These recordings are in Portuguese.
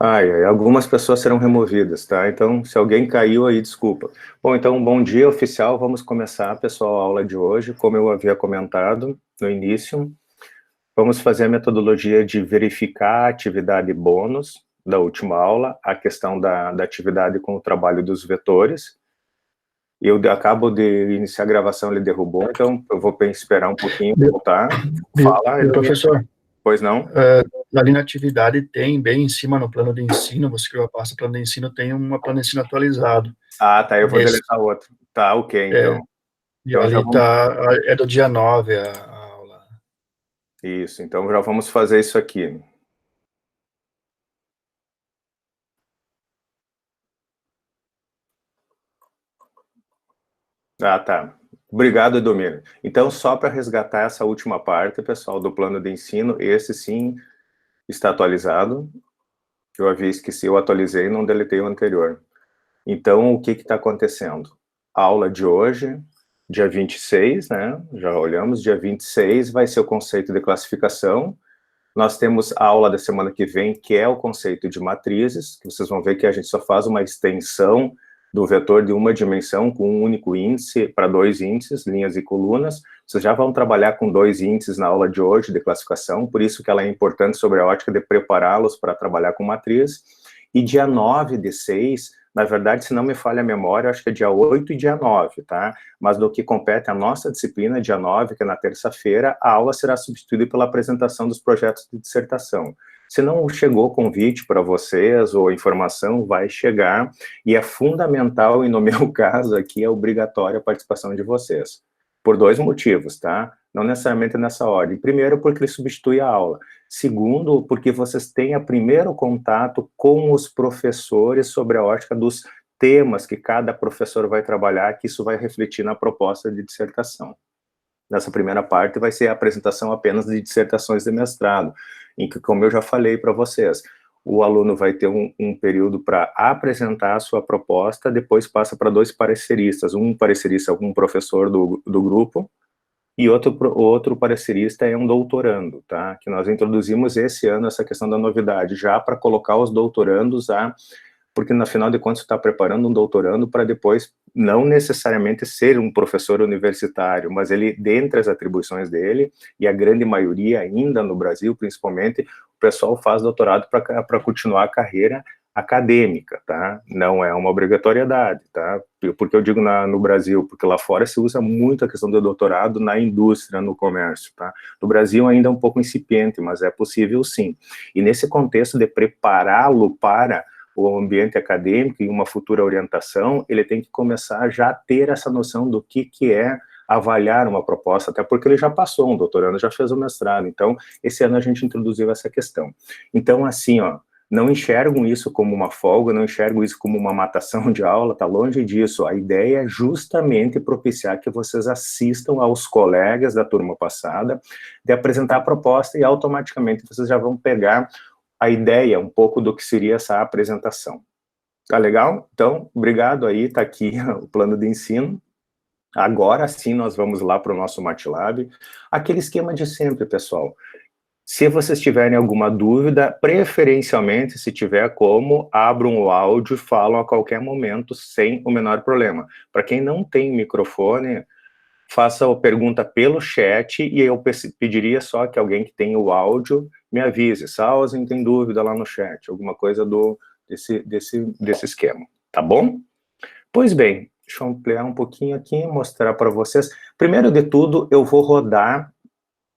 Ai, ai, algumas pessoas serão removidas, tá? Então, se alguém caiu aí, desculpa. Bom, então, bom dia, oficial. Vamos começar, pessoal, a aula de hoje. Como eu havia comentado no início, vamos fazer a metodologia de verificar a atividade bônus da última aula, a questão da atividade com o trabalho dos vetores. Eu acabo de iniciar a gravação, ele derrubou, então eu vou esperar um pouquinho, voltar. Fala, Edomir. Professor, Pois não? ali na atividade tem, bem em cima no plano de ensino, você criou a pasta plano de ensino, tem uma plano de ensino atualizado. Ah, tá, eu vou Esse, deletar outro. Tá, ok, então. e Então já ali vamos. tá, é do dia 9 a aula. Isso, então já vamos fazer isso aqui. Ah, tá. Obrigado, Edomir. Então, só para resgatar essa última parte, pessoal, do plano de ensino, esse sim está atualizado. Eu havia esquecido, eu atualizei e não deletei o anterior. Então, o que está acontecendo? A aula de hoje, dia 26, né? Já olhamos, dia 26 vai ser o conceito de classificação. Nós temos a aula da semana que vem, que é o conceito de matrizes, que vocês vão ver que a gente só faz uma extensão do vetor de uma dimensão com um único índice para dois índices, linhas e colunas. Vocês já vão trabalhar com dois índices na aula de hoje de classificação, por isso que ela é importante sobre a ótica de prepará-los para trabalhar com matriz. E dia 9 de 6, na verdade, se não me falha a memória, acho que é dia 8 e dia 9, tá? Mas do que compete a nossa disciplina, dia 9, que é na terça-feira, a aula será substituída pela apresentação dos projetos de dissertação. Se não chegou convite para vocês ou informação, vai chegar, e é fundamental, e no meu caso aqui, é obrigatória a participação de vocês. Por dois motivos, tá? Não necessariamente nessa ordem. Primeiro, porque ele substitui a aula. Segundo, porque vocês tenham primeiro contato com os professores sobre a ótica dos temas que cada professor vai trabalhar, que isso vai refletir na proposta de dissertação. Nessa primeira parte vai ser a apresentação apenas de dissertações de mestrado, em que, como eu já falei para vocês, o aluno vai ter um período para apresentar a sua proposta, depois passa para dois pareceristas, um parecerista, um professor do grupo, e outro parecerista é um doutorando, tá? Que nós introduzimos esse ano essa questão da novidade, já para colocar os doutorandos porque na final de contas você está preparando um doutorando para depois não necessariamente ser um professor universitário, mas ele, dentre as atribuições dele, e a grande maioria ainda no Brasil, principalmente, o pessoal faz doutorado para continuar a carreira acadêmica, tá? Não é uma obrigatoriedade, tá? Porque eu digo no Brasil, porque lá fora se usa muito a questão do doutorado na indústria, no comércio, tá? No Brasil ainda é um pouco incipiente, mas é possível sim. E nesse contexto de prepará-lo para o ambiente acadêmico e uma futura orientação, ele tem que começar já a ter essa noção do que é avaliar uma proposta, até porque ele já passou um doutorando, já fez o mestrado, então esse ano a gente introduziu essa questão. Então, assim, ó, não enxergam isso como uma folga, não enxergam isso como uma matação de aula, tá longe disso. A ideia é justamente propiciar que vocês assistam aos colegas da turma passada, de apresentar a proposta e automaticamente vocês já vão pegar a ideia um pouco do que seria essa apresentação. Tá legal? Então, obrigado aí, tá aqui o plano de ensino. Agora sim nós vamos lá para o nosso MATLAB. Aquele esquema de sempre, pessoal. Se vocês tiverem alguma dúvida, preferencialmente, se tiver como, abram o áudio e falam a qualquer momento, sem o menor problema. Para quem não tem microfone, faça a pergunta pelo chat e eu pediria só que alguém que tem o áudio me avise. Sausen tem dúvida lá no chat, alguma coisa desse esquema, tá bom? Pois bem, deixa eu ampliar um pouquinho aqui, mostrar para vocês. Primeiro de tudo, eu vou rodar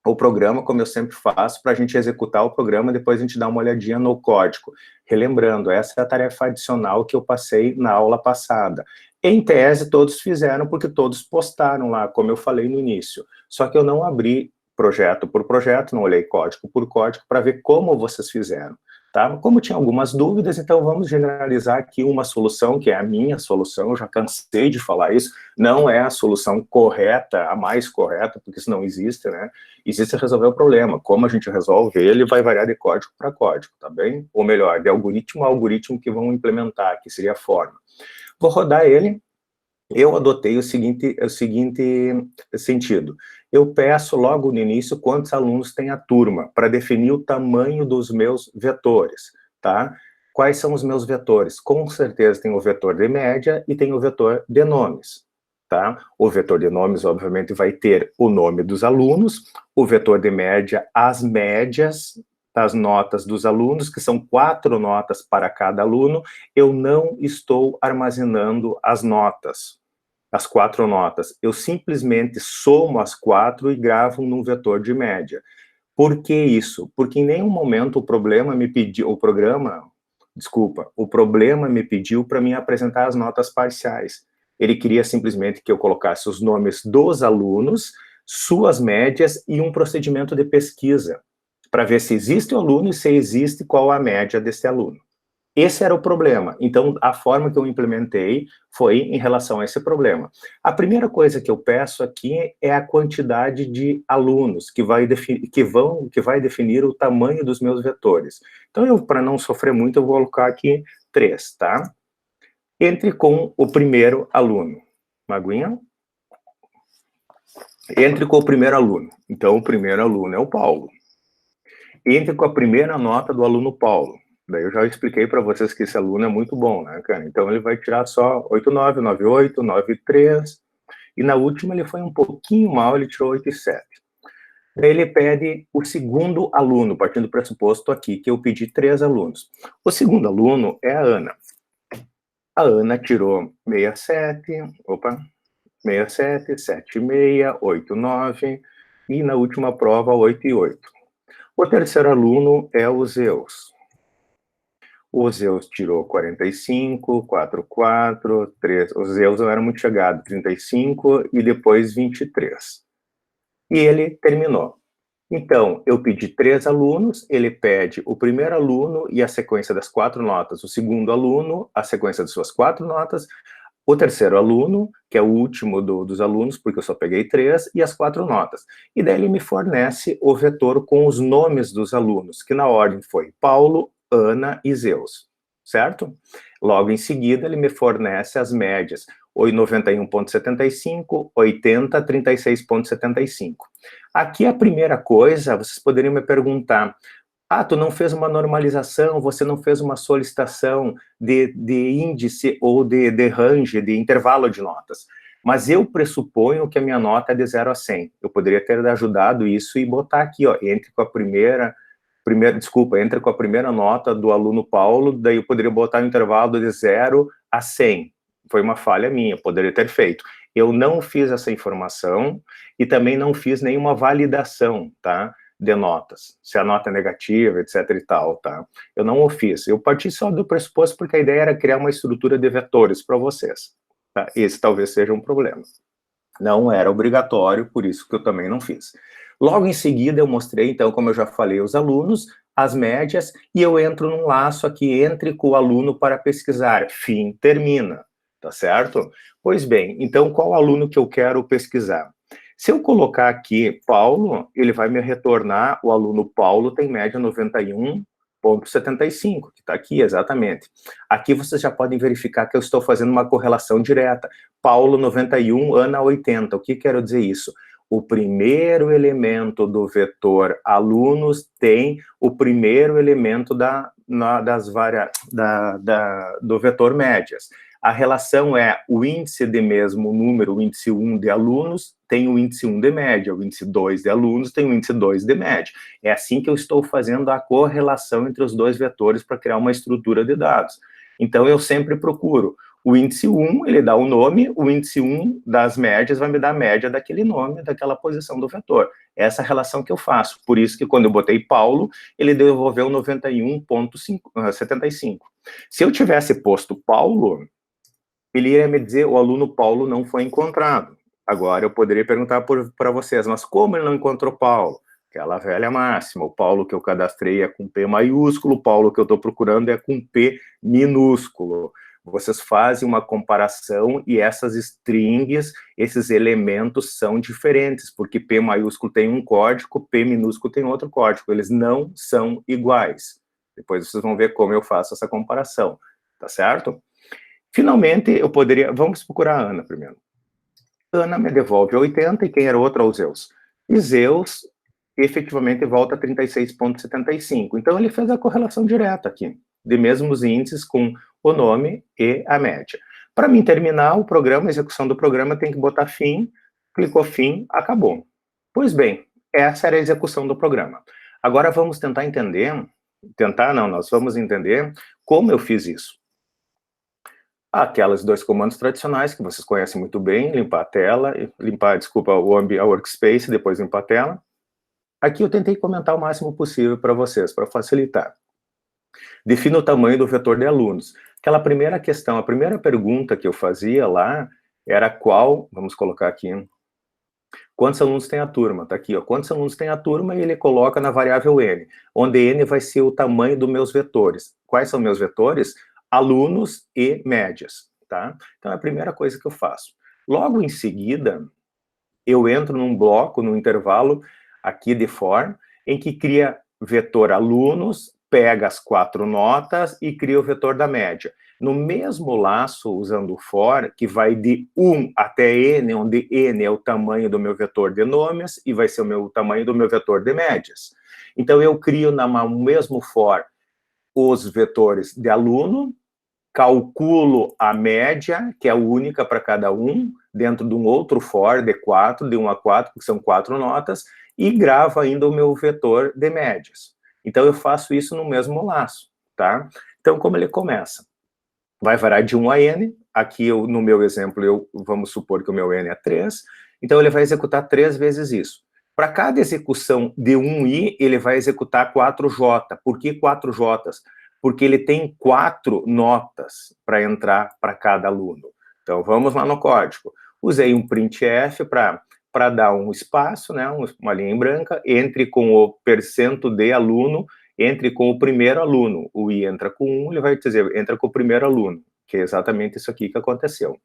o programa, como eu sempre faço, para a gente executar o programa, depois a gente dá uma olhadinha no código. Relembrando, essa é a tarefa adicional que eu passei na aula passada. Em tese, todos fizeram, porque todos postaram lá, como eu falei no início. Só que eu não abri projeto por projeto, não olhei código por código, para ver como vocês fizeram. Tá? Como tinha algumas dúvidas, então vamos generalizar aqui uma solução, que é a minha solução, eu já cansei de falar isso, não é a solução correta, a mais correta, porque isso não existe, né? Existe resolver o problema. Como a gente resolve ele, vai variar de código para código, tá bem? Ou melhor, de algoritmo a algoritmo que vão implementar, que seria a forma. Vou rodar ele. Eu adotei o seguinte sentido. Eu peço logo no início quantos alunos tem a turma, para definir o tamanho dos meus vetores, tá? Quais são os meus vetores? Com certeza tem o vetor de média e tem o vetor de nomes, tá? O vetor de nomes, obviamente, vai ter o nome dos alunos, o vetor de média, as médias das notas dos alunos, que são 4 notas para cada aluno. Eu não estou armazenando as notas, as 4 notas. Eu simplesmente somo as 4 e gravo num vetor de média. Por que isso? Porque em nenhum momento o programa me pediu para mim apresentar as notas parciais. Ele queria simplesmente que eu colocasse os nomes dos alunos, suas médias e um procedimento de pesquisa, para ver se existe o aluno e se existe qual a média desse aluno. Esse era o problema. Então, a forma que eu implementei foi em relação a esse problema. A primeira coisa que eu peço aqui é a quantidade de alunos que vai definir o tamanho dos meus vetores. Então, para não sofrer muito, eu vou colocar aqui 3, tá? Entre com o primeiro aluno. Maguinha? Entre com o primeiro aluno. Então, o primeiro aluno é o Paulo. Entre com a primeira nota do aluno Paulo. Daí eu já expliquei para vocês que esse aluno é muito bom, né, cara? Então ele vai tirar só 8,9, 9,8, 9,3, e na última ele foi um pouquinho mal, ele tirou 8,7. Daí ele pede o segundo aluno, partindo do pressuposto aqui que eu pedi 3 alunos. O segundo aluno é a Ana. A Ana tirou 67, 7,6, 8,9, e na última prova 8,8. O terceiro aluno é o Zeus. O Zeus tirou 45, 4,4, 3. O Zeus não era muito chegado, 35 e depois 23. E ele terminou. Então, eu pedi 3 alunos, ele pede o primeiro aluno e a sequência das 4 notas, o segundo aluno, a sequência das suas 4 notas, o terceiro aluno, que é o último dos alunos, porque eu só peguei 3, e as 4 notas. E daí ele me fornece o vetor com os nomes dos alunos, que na ordem foi Paulo, Ana e Zeus, certo? Logo em seguida, ele me fornece as médias, 91,75, 80, 36,75. Aqui a primeira coisa, vocês poderiam me perguntar, tu não fez uma normalização, você não fez uma solicitação de índice ou de range, de intervalo de notas. Mas eu pressuponho que a minha nota é de 0 a 100. Eu poderia ter ajudado isso e botar aqui, ó, entre com a primeira nota do aluno Paulo, daí eu poderia botar um intervalo de 0 a 100. Foi uma falha minha, poderia ter feito. Eu não fiz essa informação e também não fiz nenhuma validação, tá? De notas, se a nota é negativa, etc e tal, tá? Eu não o fiz, eu parti só do pressuposto porque a ideia era criar uma estrutura de vetores para vocês, tá? Esse talvez seja um problema. Não era obrigatório, por isso que eu também não fiz. Logo em seguida eu mostrei, então, como eu já falei, os alunos, as médias, e eu entro num laço aqui, entre com o aluno para pesquisar, fim, termina, tá certo? Pois bem, então qual aluno que eu quero pesquisar? Se eu colocar aqui Paulo, ele vai me retornar, o aluno Paulo tem média 91,75, que está aqui exatamente. Aqui vocês já podem verificar que eu estou fazendo uma correlação direta. Paulo 91, Ana 80. O que quero dizer isso? O primeiro elemento do vetor alunos tem o primeiro elemento do vetor médias. A relação é o índice de mesmo número, o índice 1 de alunos, tem o índice 1 de média, o índice 2 de alunos tem o índice 2 de média. É assim que eu estou fazendo a correlação entre os dois vetores para criar uma estrutura de dados. Então, eu sempre procuro o índice 1, ele dá o nome, o índice 1 das médias vai me dar a média daquele nome, daquela posição do vetor. Essa é a relação que eu faço. Por isso que quando eu botei Paulo, ele devolveu 91,75. Se eu tivesse posto Paulo, ele ia me dizer, o aluno Paulo não foi encontrado. Agora eu poderia perguntar para vocês, mas como ele não encontrou Paulo? Aquela velha máxima, o Paulo que eu cadastrei é com P maiúsculo, o Paulo que eu estou procurando é com P minúsculo. Vocês fazem uma comparação e essas strings, esses elementos são diferentes, porque P maiúsculo tem um código, P minúsculo tem outro código, eles não são iguais. Depois vocês vão ver como eu faço essa comparação, tá certo? Finalmente, eu poderia... Vamos procurar a Ana primeiro. Ana me devolve 80, e quem era o outro? O Zeus. E Zeus, efetivamente, volta a 36,75. Então, ele fez a correlação direta aqui. de mesmos índices com o nome e a média. Para mim terminar o programa, a execução do programa, tem que botar fim, clicou fim, acabou. Pois bem, essa era a execução do programa. Agora vamos tentar entender, nós vamos entender como eu fiz isso. Aquelas 2 comandos tradicionais que vocês conhecem muito bem, limpar a tela, a workspace, depois limpar a tela. Aqui eu tentei comentar o máximo possível para vocês, para facilitar. Defina o tamanho do vetor de alunos. Aquela primeira questão, a primeira pergunta que eu fazia lá era vamos colocar aqui, quantos alunos tem a turma? Tá aqui, ó, quantos alunos tem a turma, e ele coloca na variável n, onde n vai ser o tamanho dos meus vetores. Quais são meus vetores? Alunos e médias, tá? Então é a primeira coisa que eu faço. Logo em seguida, eu entro num bloco, num intervalo aqui de for, em que cria vetor alunos, pega as 4 notas e cria o vetor da média. No mesmo laço, usando o for, que vai de 1 até n, onde n é o tamanho do meu vetor de nomes e vai ser o tamanho do meu vetor de médias. Então, eu crio no mesmo for os vetores de aluno, calculo a média, que é única para cada um, dentro de um outro for de 4, de 1 a 4, que são 4 notas, e gravo ainda o meu vetor de médias. Então, eu faço isso no mesmo laço, tá? Então, como ele começa? Vai variar de 1 a n, aqui no meu exemplo, vamos supor que o meu n é 3, então ele vai executar 3 vezes isso. Para cada execução de 1i, ele vai executar 4j. Por que 4j's? Porque ele tem 4 notas para entrar para cada aluno. Então, vamos lá no código. Usei um printf para dar um espaço, né, uma linha em branca, entre com o percento de aluno, entre com o primeiro aluno. O i entra com 1, ele vai dizer, entra com o primeiro aluno, que é exatamente isso aqui que aconteceu.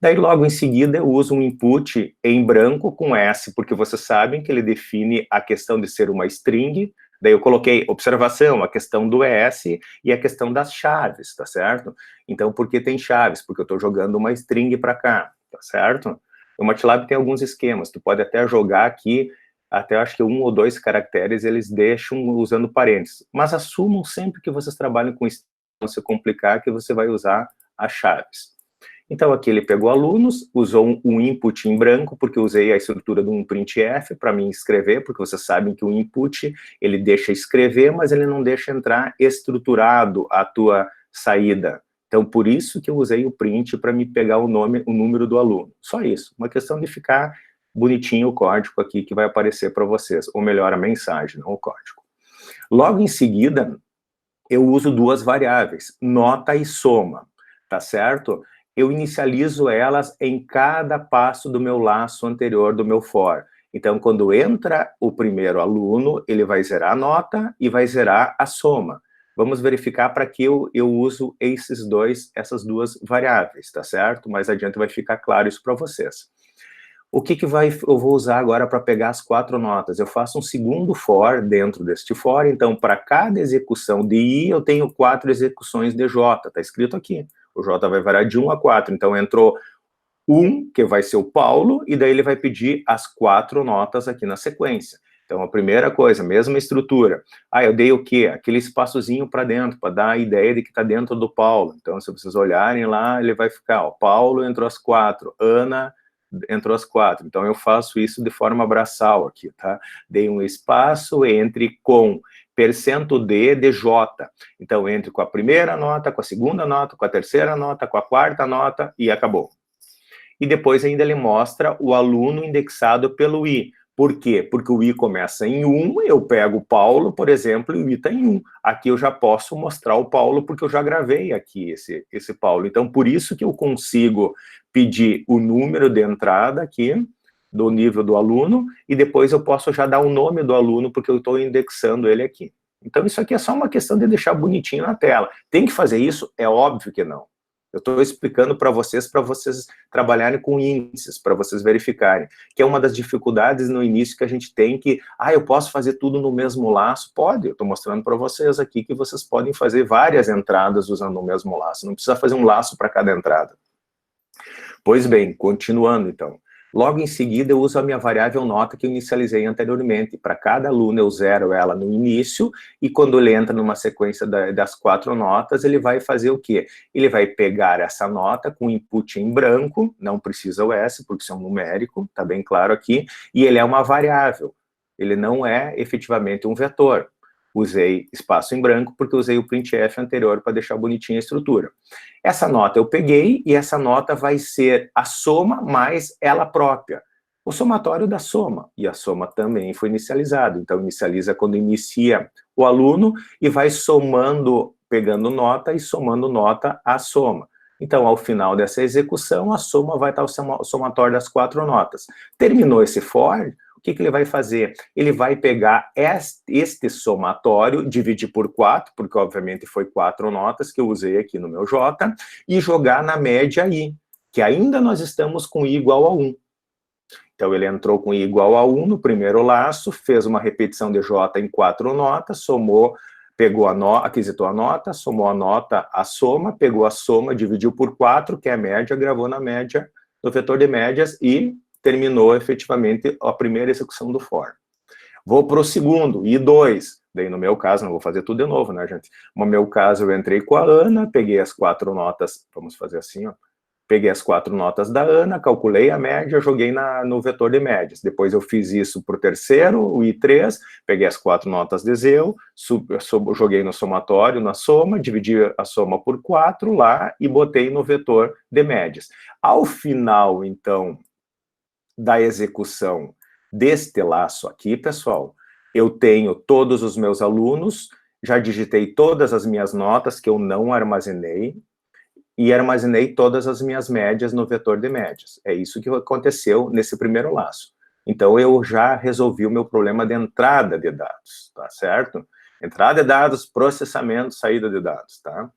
Daí, logo em seguida, eu uso um input em branco com S, porque vocês sabem que ele define a questão de ser uma string. Daí eu coloquei observação, a questão do S e a questão das chaves, tá certo? Então, por que tem chaves? Porque eu estou jogando uma string para cá, tá certo? O MATLAB tem alguns esquemas, tu pode até jogar aqui, até acho que 1 ou 2 caracteres eles deixam usando parênteses, mas assumam sempre que vocês trabalham com isso, não se complicar, que você vai usar as chaves. Então, aqui ele pegou alunos, usou um input em branco, porque eu usei a estrutura de um printf para mim escrever, porque vocês sabem que o input, ele deixa escrever, mas ele não deixa entrar estruturado a tua saída. Então, por isso que eu usei o print para me pegar o número do aluno. Só isso, uma questão de ficar bonitinho o código aqui que vai aparecer para vocês, ou melhor, a mensagem, não o código. Logo em seguida, eu uso 2 variáveis, nota e soma, tá certo? Eu inicializo elas em cada passo do meu laço anterior do meu for. Então, quando entra o primeiro aluno, ele vai zerar a nota e vai zerar a soma. Vamos verificar para que eu uso essas 2 variáveis, tá certo? Mais adiante vai ficar claro isso para vocês. O que eu vou usar agora para pegar as 4 notas? Eu faço um segundo for dentro deste for, então, para cada execução de i, eu tenho 4 execuções de j, está escrito aqui. O j vai variar de 1 a 4, então entrou 1, que vai ser o Paulo, e daí ele vai pedir as 4 notas aqui na sequência. Então, a primeira coisa, mesma estrutura. Eu dei o quê? Aquele espaçozinho para dentro, para dar a ideia de que está dentro do Paulo. Então, se vocês olharem lá, ele vai ficar, ó, Paulo entrou as 4, Ana entrou as 4. Então, eu faço isso de forma braçal aqui, tá? Dei um espaço entre com percento de J. Então, entre com a primeira nota, com a segunda nota, com a terceira nota, com a quarta nota, e acabou. E depois ainda ele mostra o aluno indexado pelo i. Por quê? Porque o i começa em 1, eu pego o Paulo, por exemplo, e o i está em 1. Aqui eu já posso mostrar o Paulo, porque eu já gravei aqui esse Paulo. Então, por isso que eu consigo pedir o número de entrada aqui, do nível do aluno, e depois eu posso já dar o nome do aluno, porque eu estou indexando ele aqui. Então, isso aqui é só uma questão de deixar bonitinho na tela. Tem que fazer isso? É óbvio que não. Eu estou explicando para vocês trabalharem com índices, para vocês verificarem, que é uma das dificuldades no início que a gente tem que, eu posso fazer tudo no mesmo laço? Pode, eu estou mostrando para vocês aqui que vocês podem fazer várias entradas usando o mesmo laço, não precisa fazer um laço para cada entrada. Pois bem, continuando então. Logo em seguida, eu uso a minha variável nota que eu inicializei anteriormente. Para cada aluno, eu zero ela no início, e quando ele entra numa sequência das 4 notas, ele vai fazer o quê? Ele vai pegar essa nota com input em branco, não precisa o S, porque isso é um numérico, tá bem claro aqui, e ele é uma variável. Ele não é efetivamente um vetor. Usei espaço em branco porque usei o printf anterior para deixar bonitinha a estrutura. Essa nota eu peguei e essa nota vai ser a soma mais ela própria. O somatório da soma, e a soma também foi inicializada. Então, inicializa quando inicia o aluno e vai somando, pegando nota e somando nota à soma. Então, ao final dessa execução, a soma vai estar o somatório das 4 notas. Terminou esse for, o que ele vai fazer? Ele vai pegar este somatório, dividir por 4, porque obviamente foi 4 notas que eu usei aqui no meu J, e jogar na média I, que ainda nós estamos com I igual a 1. Então, ele entrou com I igual a 1 no primeiro laço, fez uma repetição de J em 4 notas, somou, pegou a nota, aquisitou a nota, somou a nota, a soma, pegou a soma, dividiu por 4, que é a média, gravou na média, no vetor de médias, e terminou efetivamente a primeira execução do for. Vou para o segundo, I2. Daí, no meu caso, não vou fazer tudo de novo, né, gente? No meu caso, eu entrei com a Ana, peguei as 4 notas, vamos fazer assim, ó. Peguei as 4 notas da Ana, calculei a média, joguei no vetor de médias. Depois eu fiz isso para o terceiro, o I3, peguei as 4 notas de Zeu, joguei no somatório, na soma, dividi a soma por 4 lá e botei no vetor de médias. Ao final, então, da execução deste laço aqui, pessoal, eu tenho todos os meus alunos, já digitei todas as minhas notas que eu não armazenei, e armazenei todas as minhas médias no vetor de médias. É isso que aconteceu nesse primeiro laço. Então, eu já resolvi o meu problema de entrada de dados, tá certo? Entrada de dados, processamento, saída de dados, tá?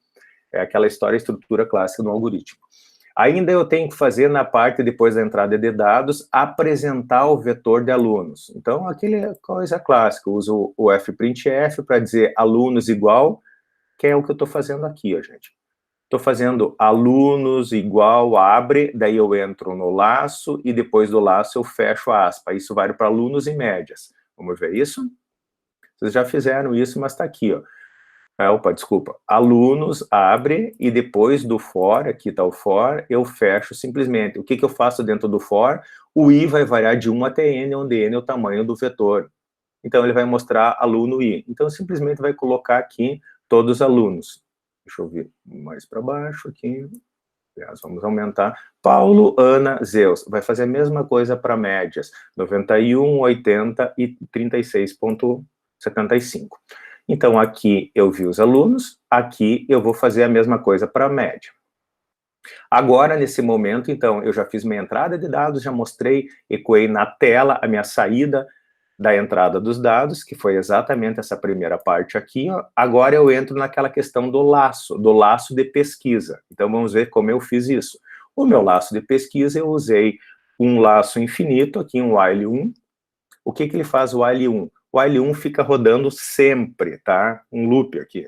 É aquela história, estrutura clássica do algoritmo. Ainda eu tenho que fazer na parte, depois da entrada de dados, apresentar o vetor de alunos. Então, aquela coisa clássica, eu uso o fprintf para dizer alunos igual, que é o que eu estou fazendo aqui, ó, gente. Estou fazendo alunos igual, abre, daí eu entro no laço, e depois do laço eu fecho a aspa. Isso vale para alunos e médias. Vamos ver isso? Vocês já fizeram isso, mas está aqui, ó. Opa, desculpa. Alunos, abre, e depois do for, aqui está o for, eu fecho simplesmente. O que eu faço dentro do for? O i vai variar de 1 até n, onde n é o tamanho do vetor. Então, ele vai mostrar aluno i. Então, simplesmente vai colocar aqui todos os alunos. Deixa eu ver mais para baixo aqui. Aliás, vamos aumentar. Paulo, Ana, Zeus. Vai fazer a mesma coisa para médias. 91, 80 e 36,75. Então, aqui eu vi os alunos, aqui eu vou fazer a mesma coisa para a média. Agora, nesse momento, então, eu já fiz minha entrada de dados, já mostrei, ecoei na tela a minha saída da entrada dos dados, que foi exatamente essa primeira parte aqui, ó. Agora eu entro naquela questão do laço de pesquisa. Então, vamos ver como eu fiz isso. O meu laço de pesquisa, eu usei um laço infinito, aqui um while 1. O que ele faz o while 1? O while 1 fica rodando sempre, tá? Um loop aqui.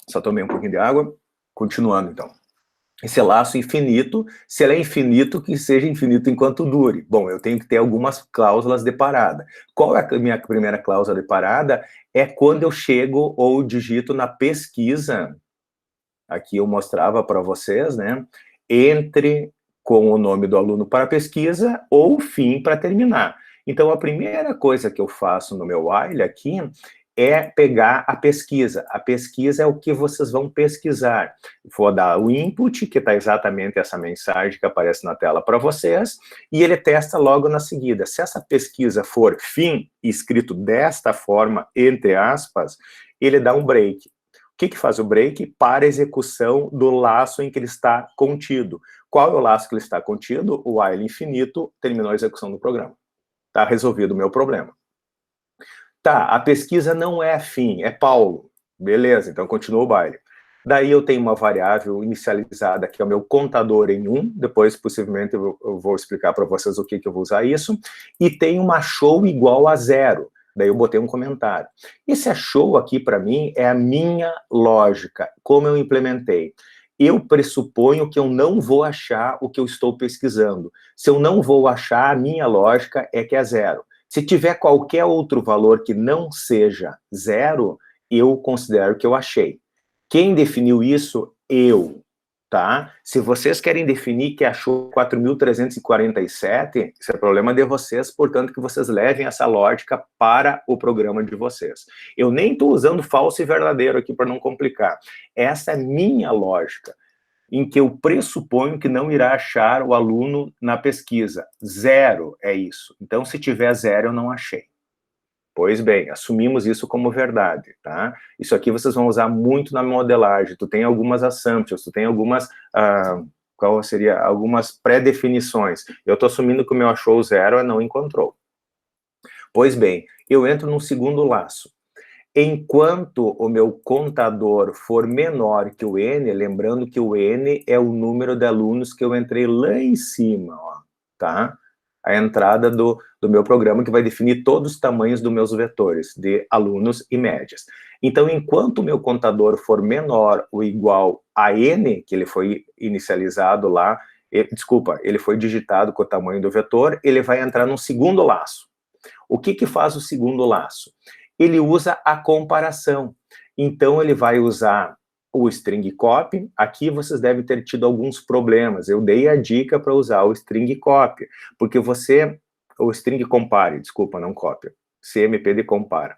Só tomei um pouquinho de água. Continuando, então. Esse laço infinito, se ele é infinito, que seja infinito enquanto dure. Bom, eu tenho que ter algumas cláusulas de parada. Qual é a minha primeira cláusula de parada? É quando eu chego ou digito na pesquisa, aqui eu mostrava para vocês, né? Entre com o nome do aluno para pesquisa ou fim para terminar. Então, a primeira coisa que eu faço no meu while aqui é pegar a pesquisa. A pesquisa é o que vocês vão pesquisar. Vou dar o input, que está exatamente essa mensagem que aparece na tela para vocês, e ele testa logo na seguida. Se essa pesquisa for fim, escrito desta forma, entre aspas, ele dá um break. O que faz o break? Para a execução do laço em que ele está contido. Qual é o laço que ele está contido? O while infinito, terminou a execução do programa. Está resolvido o meu problema. Tá, a pesquisa não é fim, é Paulo. Beleza, então continua o baile. Daí eu tenho uma variável inicializada, que é o meu contador em 1, depois possivelmente eu vou explicar para vocês o que eu vou usar isso, e tem uma show igual a 0. Daí eu botei um comentário. Esse show aqui, para mim, é a minha lógica, como eu implementei. eu pressuponho que eu não vou achar o que eu estou pesquisando. Se eu não vou achar, a minha lógica é que é zero. Se tiver qualquer outro valor que não seja zero, eu considero que eu achei. Quem definiu isso? Eu, tá? Se vocês querem definir que achou 4.347, isso é problema de vocês, portanto que vocês levem essa lógica para o programa de vocês. Eu nem estou usando falso e verdadeiro aqui para não complicar. Essa é minha lógica, em que eu pressuponho que não irá achar o aluno na pesquisa. Zero é isso. Então, se tiver zero, eu não achei. Pois bem, assumimos isso como verdade, tá? Isso aqui vocês vão usar muito na modelagem. Tu tem algumas assumptions, tu tem algumas, qual seria, algumas pré-definições. Eu estou assumindo que o meu achou zero é não encontrou. Pois bem, eu entro num segundo laço. Enquanto o meu contador for menor que o N, lembrando que o N é o número de alunos que eu entrei lá em cima, ó, tá? A entrada do meu programa que vai definir todos os tamanhos dos meus vetores, de alunos e médias. Então, enquanto o meu contador for menor ou igual a N, que ele foi inicializado lá, ele foi digitado com o tamanho do vetor, ele vai entrar num segundo laço. O que faz o segundo laço? Ele usa a comparação. Então, ele vai usar o string copy. Aqui vocês devem ter tido alguns problemas. Eu dei a dica para usar o string copy, porque o string compare, desculpa, não copy, CMP de compara.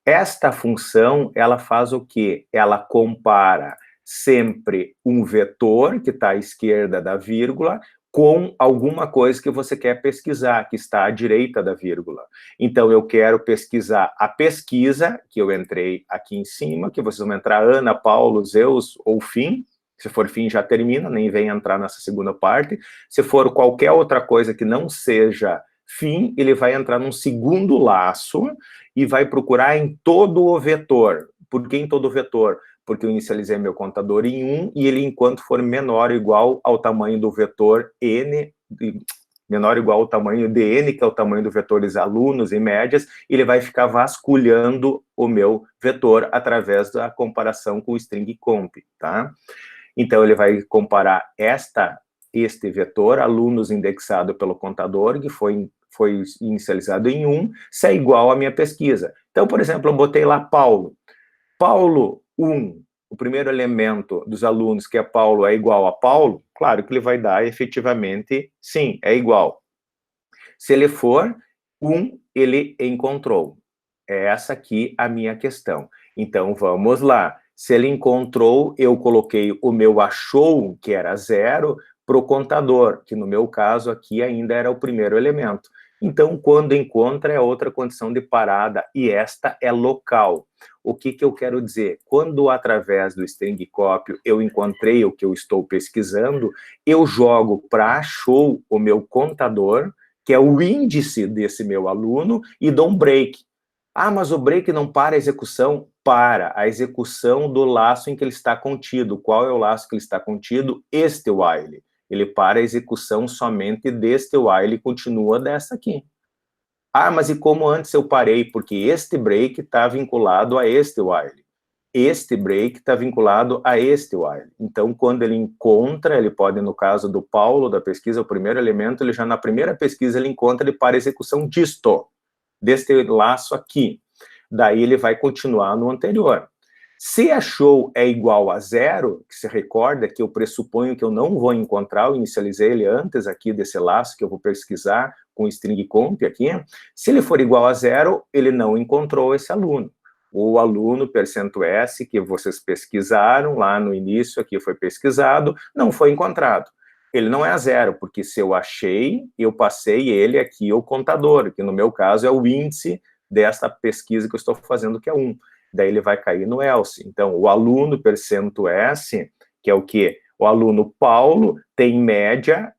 Esta função, ela faz o quê? Ela compara sempre um vetor, que está à esquerda da vírgula, com alguma coisa que você quer pesquisar, que está à direita da vírgula. Então, eu quero pesquisar a pesquisa, que eu entrei aqui em cima, que vocês vão entrar Ana, Paulo, Zeus ou fim. Se for fim, já termina, nem vem entrar nessa segunda parte. Se for qualquer outra coisa que não seja fim, ele vai entrar num segundo laço e vai procurar em todo o vetor. Por que em todo o vetor? Porque eu inicializei meu contador em 1 e ele, enquanto for menor ou igual ao tamanho do vetor n, menor ou igual ao tamanho de n, que é o tamanho do vetores alunos e médias, ele vai ficar vasculhando o meu vetor através da comparação com o string comp, tá? Então, ele vai comparar este vetor, alunos indexado pelo contador, que foi inicializado em 1, se é igual à minha pesquisa. Então, por exemplo, eu botei lá Paulo. Paulo 1, o primeiro elemento dos alunos, que é Paulo, é igual a Paulo, claro que ele vai dar efetivamente, sim, é igual. Se ele for 1, ele encontrou. É essa aqui a minha questão. Então, vamos lá. Se ele encontrou, eu coloquei o meu achou, que era 0, para o contador, que no meu caso aqui ainda era o primeiro elemento. Então, quando encontra é outra condição de parada, e esta é local. O que eu quero dizer? Quando, através do string copy, eu encontrei o que eu estou pesquisando, eu jogo para achou o meu contador, que é o índice desse meu aluno, e dou um break. Ah, mas o break não para a execução? Para a execução do laço em que ele está contido. Qual é o laço que ele está contido? Este while. Ele para a execução somente deste while e continua dessa aqui. Ah, mas e como antes eu parei? Porque este break está vinculado a este while. Este break está vinculado a este while. Então, quando ele encontra, ele pode, no caso do Paulo, da pesquisa, o primeiro elemento, ele já na primeira pesquisa ele encontra, ele para a execução disto, deste laço aqui. Daí ele vai continuar no anterior. Se achou é igual a 0, que se recorda que eu pressuponho que eu não vou encontrar, eu inicializei ele antes aqui desse laço que eu vou pesquisar com string comp aqui, se ele for igual a 0, ele não encontrou esse aluno. O aluno %S que vocês pesquisaram lá no início, aqui foi pesquisado, não foi encontrado. Ele não é a 0, porque se eu achei, eu passei ele aqui ao contador, que no meu caso é o índice dessa pesquisa que eu estou fazendo, que é 1. Daí ele vai cair no else. Então, o aluno %S, que é o quê? O aluno Paulo tem média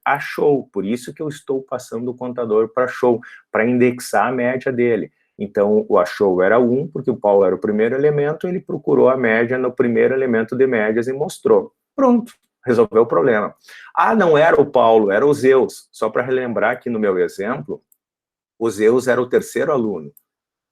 achou. Por isso que eu estou passando o contador para achou, para indexar a média dele. Então, o achou era 1, porque o Paulo era o primeiro elemento, ele procurou a média no primeiro elemento de médias e mostrou. Pronto, resolveu o problema. Ah, não era o Paulo, era o Zeus. Só para relembrar aqui no meu exemplo, o Zeus era o terceiro aluno,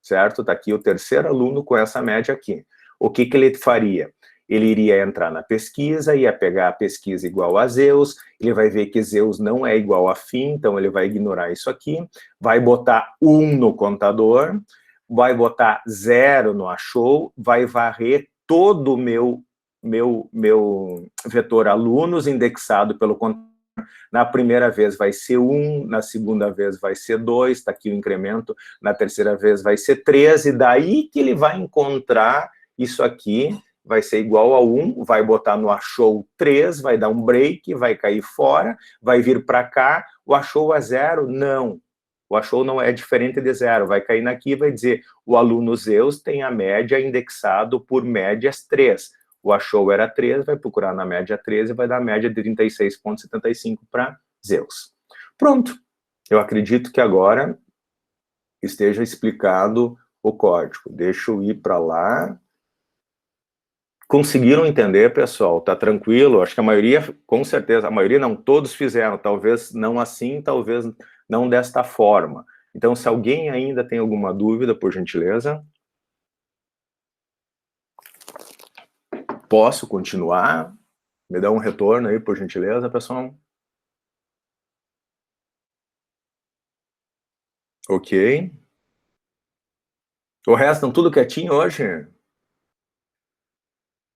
certo? Está aqui o terceiro aluno com essa média aqui. O que ele faria? Ele iria entrar na pesquisa, ia pegar a pesquisa igual a Zeus, ele vai ver que Zeus não é igual a φ, então ele vai ignorar isso aqui, vai botar 1 no contador, vai botar 0 no achou, vai varrer todo o meu vetor alunos indexado pelo contador. Na primeira vez vai ser 1, na segunda vez vai ser 2, está aqui o incremento, na terceira vez vai ser 3, e daí que ele vai encontrar isso aqui, vai ser igual a 1, vai botar no achou 3, vai dar um break, vai cair fora, vai vir para cá, o achou é 0? Não. O achou não é diferente de 0, vai cair aqui e vai dizer, o aluno Zeus tem a média indexado por médias 3. O achou era 3, vai procurar na média 13 e vai dar a média de 36,75 para Zeus. Pronto. Eu acredito que agora esteja explicado o código. Deixa eu ir para lá. Conseguiram entender, pessoal? Tá tranquilo? Acho que a maioria, com certeza, a maioria não, todos fizeram. Talvez não assim, talvez não desta forma. Então, se alguém ainda tem alguma dúvida, por gentileza... Posso continuar? Me dá um retorno aí, por gentileza, pessoal. Ok. O resto estão tudo quietinho hoje?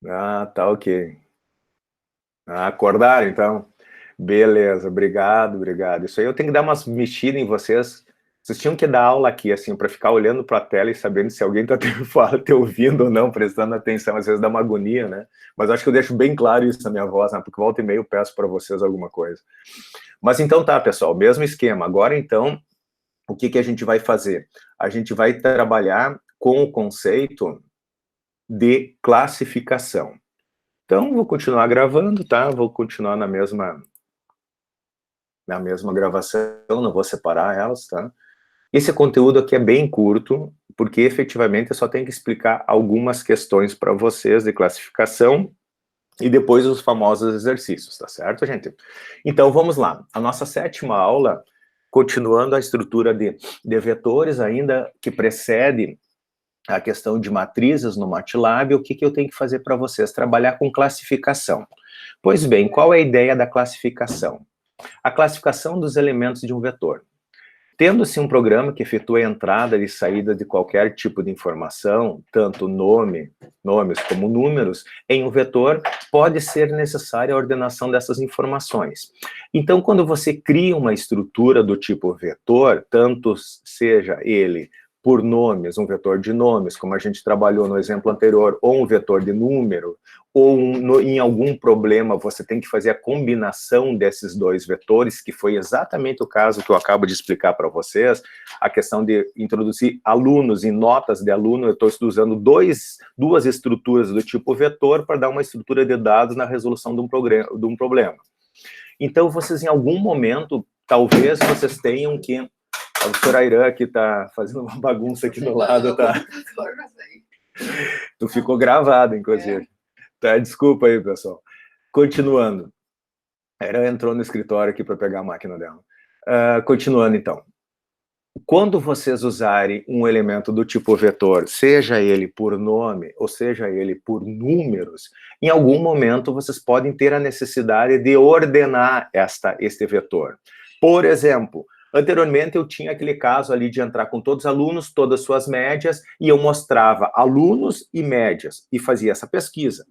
Ah, tá ok. Ah, acordaram, então? Beleza, obrigado, obrigado. Isso aí eu tenho que dar umas mexidas em vocês. Vocês tinham que dar aula aqui, assim, para ficar olhando para a tela e sabendo se alguém está te ouvindo ou não, prestando atenção. Às vezes dá uma agonia, né? Mas acho que eu deixo bem claro isso na minha voz, né? Porque volta e meia eu peço para vocês alguma coisa. Mas então tá, pessoal, mesmo esquema. Agora, então, o que a gente vai fazer? A gente vai trabalhar com o conceito de classificação. Então, vou continuar gravando, tá? Vou continuar na mesma gravação, não vou separar elas, tá? Esse conteúdo aqui é bem curto, porque efetivamente eu só tenho que explicar algumas questões para vocês de classificação e depois os famosos exercícios, tá certo, gente? Então, vamos lá. A nossa 7ª aula, continuando a estrutura de vetores ainda, que precede a questão de matrizes no MATLAB, o que eu tenho que fazer para vocês? Trabalhar com classificação. Pois bem, qual é a ideia da classificação? A classificação dos elementos de um vetor. Tendo-se um programa que efetua a entrada e saída de qualquer tipo de informação, tanto nomes como números, em um vetor, pode ser necessária a ordenação dessas informações. Então, quando você cria uma estrutura do tipo vetor, tanto seja ele por nomes, um vetor de nomes, como a gente trabalhou no exemplo anterior, ou um vetor de número, ou em algum problema você tem que fazer a combinação desses dois vetores, que foi exatamente o caso que eu acabo de explicar para vocês, a questão de introduzir alunos e notas de aluno. Eu estou usando duas estruturas do tipo vetor para dar uma estrutura de dados na resolução de um problema. Então, vocês em algum momento, talvez vocês tenham que... A doutora Irã aqui está fazendo uma bagunça aqui do lado, tá? Tu ficou gravado, inclusive. Tá, desculpa aí, pessoal. Continuando. A Irã entrou no escritório aqui para pegar a máquina dela. Continuando, então. Quando vocês usarem um elemento do tipo vetor, seja ele por nome ou seja ele por números, em algum momento vocês podem ter a necessidade de ordenar este vetor. Por exemplo, anteriormente eu tinha aquele caso ali de entrar com todos os alunos, todas as suas médias, e eu mostrava alunos e médias, e fazia essa pesquisa.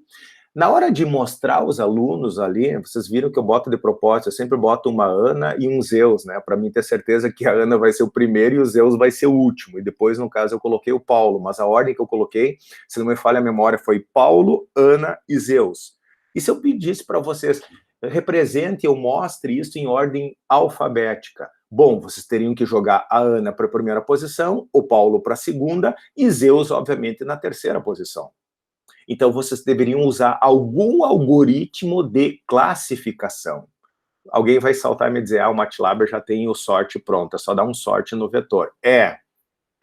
Na hora de mostrar os alunos ali, vocês viram que eu boto de propósito, eu sempre boto uma Ana e um Zeus, né, para mim ter certeza que a Ana vai ser o primeiro e o Zeus vai ser o último, e depois, no caso, eu coloquei o Paulo, mas a ordem que eu coloquei, se não me falha a memória, foi Paulo, Ana e Zeus. E se eu pedisse para vocês, represente ou mostre isso em ordem alfabética? Bom, vocês teriam que jogar a Ana para a primeira posição, o Paulo para a segunda, e Zeus, obviamente, na terceira posição. Então, vocês deveriam usar algum algoritmo de classificação. Alguém vai saltar e me dizer, o MATLAB já tem o sort pronto, é só dar um sort no vetor.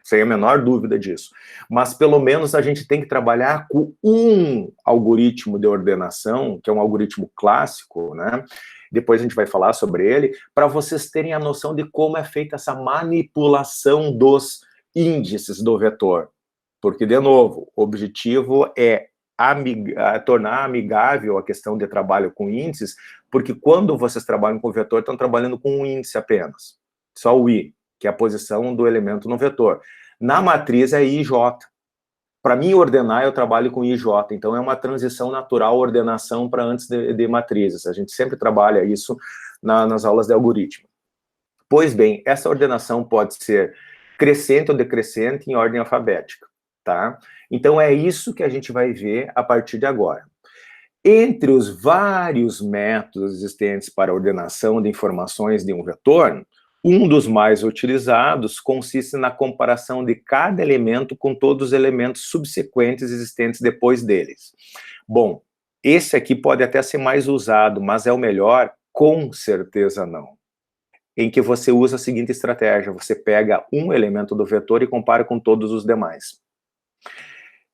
Sem a menor dúvida disso. Mas, pelo menos, a gente tem que trabalhar com um algoritmo de ordenação, que é um algoritmo clássico, né? Depois a gente vai falar sobre ele, para vocês terem a noção de como é feita essa manipulação dos índices do vetor. Porque, de novo, o objetivo é tornar amigável a questão de trabalho com índices, porque quando vocês trabalham com vetor, estão trabalhando com um índice apenas, só o I, que é a posição do elemento no vetor. Na matriz é IJ. Para mim ordenar, eu trabalho com IJ, então é uma transição natural, ordenação para antes de matrizes. A gente sempre trabalha isso nas aulas de algoritmo. Pois bem, essa ordenação pode ser crescente ou decrescente em ordem alfabética, tá? Então é isso que a gente vai ver a partir de agora. Entre os vários métodos existentes para a ordenação de informações de um vetor, um dos mais utilizados consiste na comparação de cada elemento com todos os elementos subsequentes existentes depois deles. Bom, esse aqui pode até ser mais usado, mas é o melhor? Com certeza não. Em que você usa a seguinte estratégia: você pega um elemento do vetor e compara com todos os demais.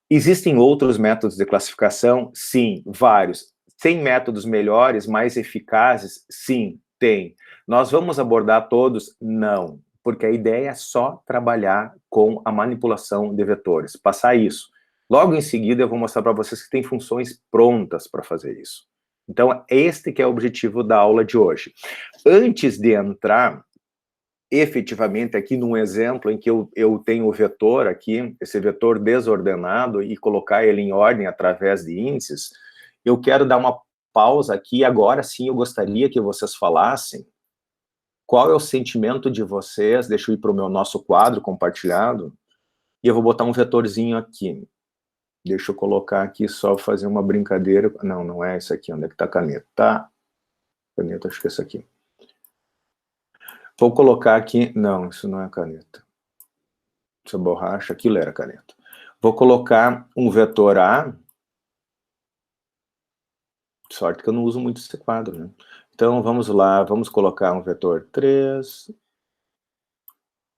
Existem outros métodos de classificação? Sim, vários. Tem métodos melhores, mais eficazes? Sim, tem. Nós vamos abordar todos? Não, porque a ideia é só trabalhar com a manipulação de vetores, passar isso. Logo em seguida eu vou mostrar para vocês que tem funções prontas para fazer isso. Então, este que é o objetivo da aula de hoje. Antes de entrar efetivamente aqui num exemplo em que eu tenho o vetor aqui, esse vetor desordenado, e colocar ele em ordem através de índices, eu quero dar uma pausa aqui. Agora sim eu gostaria que vocês falassem qual é o sentimento de vocês. Deixa eu ir para o nosso quadro compartilhado, e eu vou botar um vetorzinho aqui. Deixa eu colocar aqui, só fazer uma brincadeira. Não, não é isso aqui. Onde é que está a caneta? Tá. Caneta, acho que é essa aqui. Vou colocar aqui... Não, isso não é caneta. Isso é borracha. Aquilo era caneta. Vou colocar um vetor A. Sorte que eu não uso muito esse quadro, né? Então, vamos lá. Vamos colocar um vetor 3,